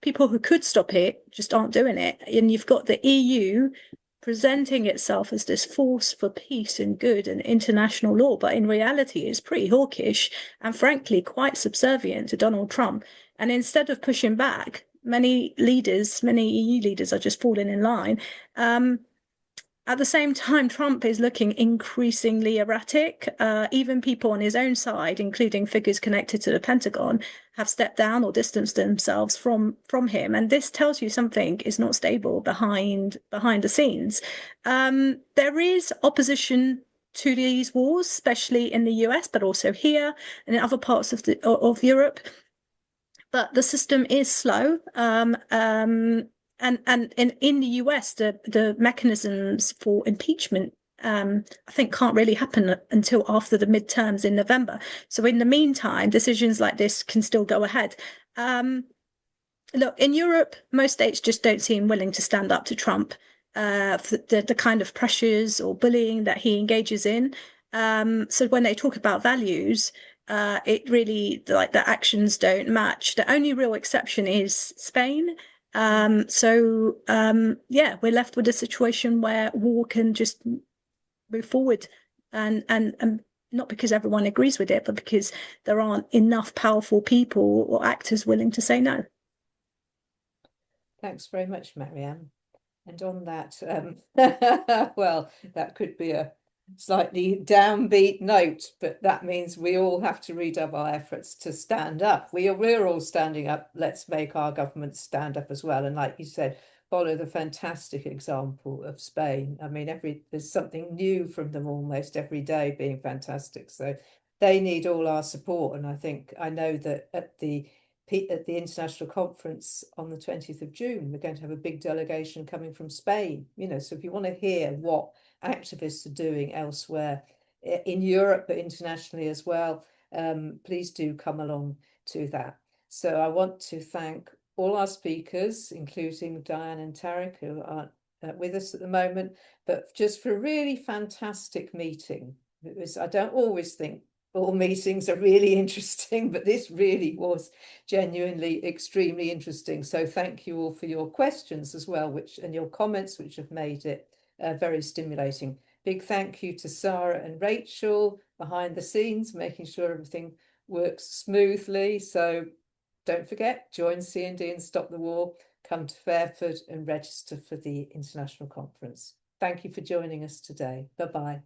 people who could stop it just aren't doing it. And you've got the EU presenting itself as this force for peace and good and international law, but in reality is pretty hawkish and frankly quite subservient to Donald Trump. And instead of pushing back, many EU leaders are just falling in line. At the same time, Trump is looking increasingly erratic. Even people on his own side, including figures connected to the Pentagon, have stepped down or distanced themselves from him. And this tells you something is not stable behind the scenes. There is opposition to these wars, especially in the US, but also here and in other parts of Europe. But the system is slow. And in the US, the mechanisms for impeachment, I think, can't really happen until after the midterms in November. So in the meantime, decisions like this can still go ahead. Look, in Europe, most states just don't seem willing to stand up to Trump for the kind of pressures or bullying that he engages in. So when they talk about values, it really, like, the actions don't match. The only real exception is Spain. Yeah, we're left with a situation where war can just move forward, and not because everyone agrees with it, but because there aren't enough powerful people or actors willing to say no. Thanks very much, Marianne. And on that, well, that could be a slightly downbeat note, but that means we all have to redouble our efforts to stand up. We're all standing up. Let's make our governments stand up as well. And like you said, follow the fantastic example of Spain. I mean, there's something new from them almost every day being fantastic. So they need all our support. And I know that at the international conference on the 20th of June, we're going to have a big delegation coming from Spain. So if you want to hear what activists are doing elsewhere in Europe, but internationally as well, please do come along to that. So I want to thank all our speakers, including Diane and Tarek, who aren't with us at the moment, but just for a really fantastic meeting. I don't always think all meetings are really interesting, but this really was genuinely extremely interesting. So thank you all for your questions as well, and your comments, which have made it very stimulating. Big thank you to Sarah and Rachel behind the scenes, making sure everything works smoothly. So don't forget, join CND and Stop the War, come to Fairford and register for the international conference. Thank you for joining us today. Bye-bye.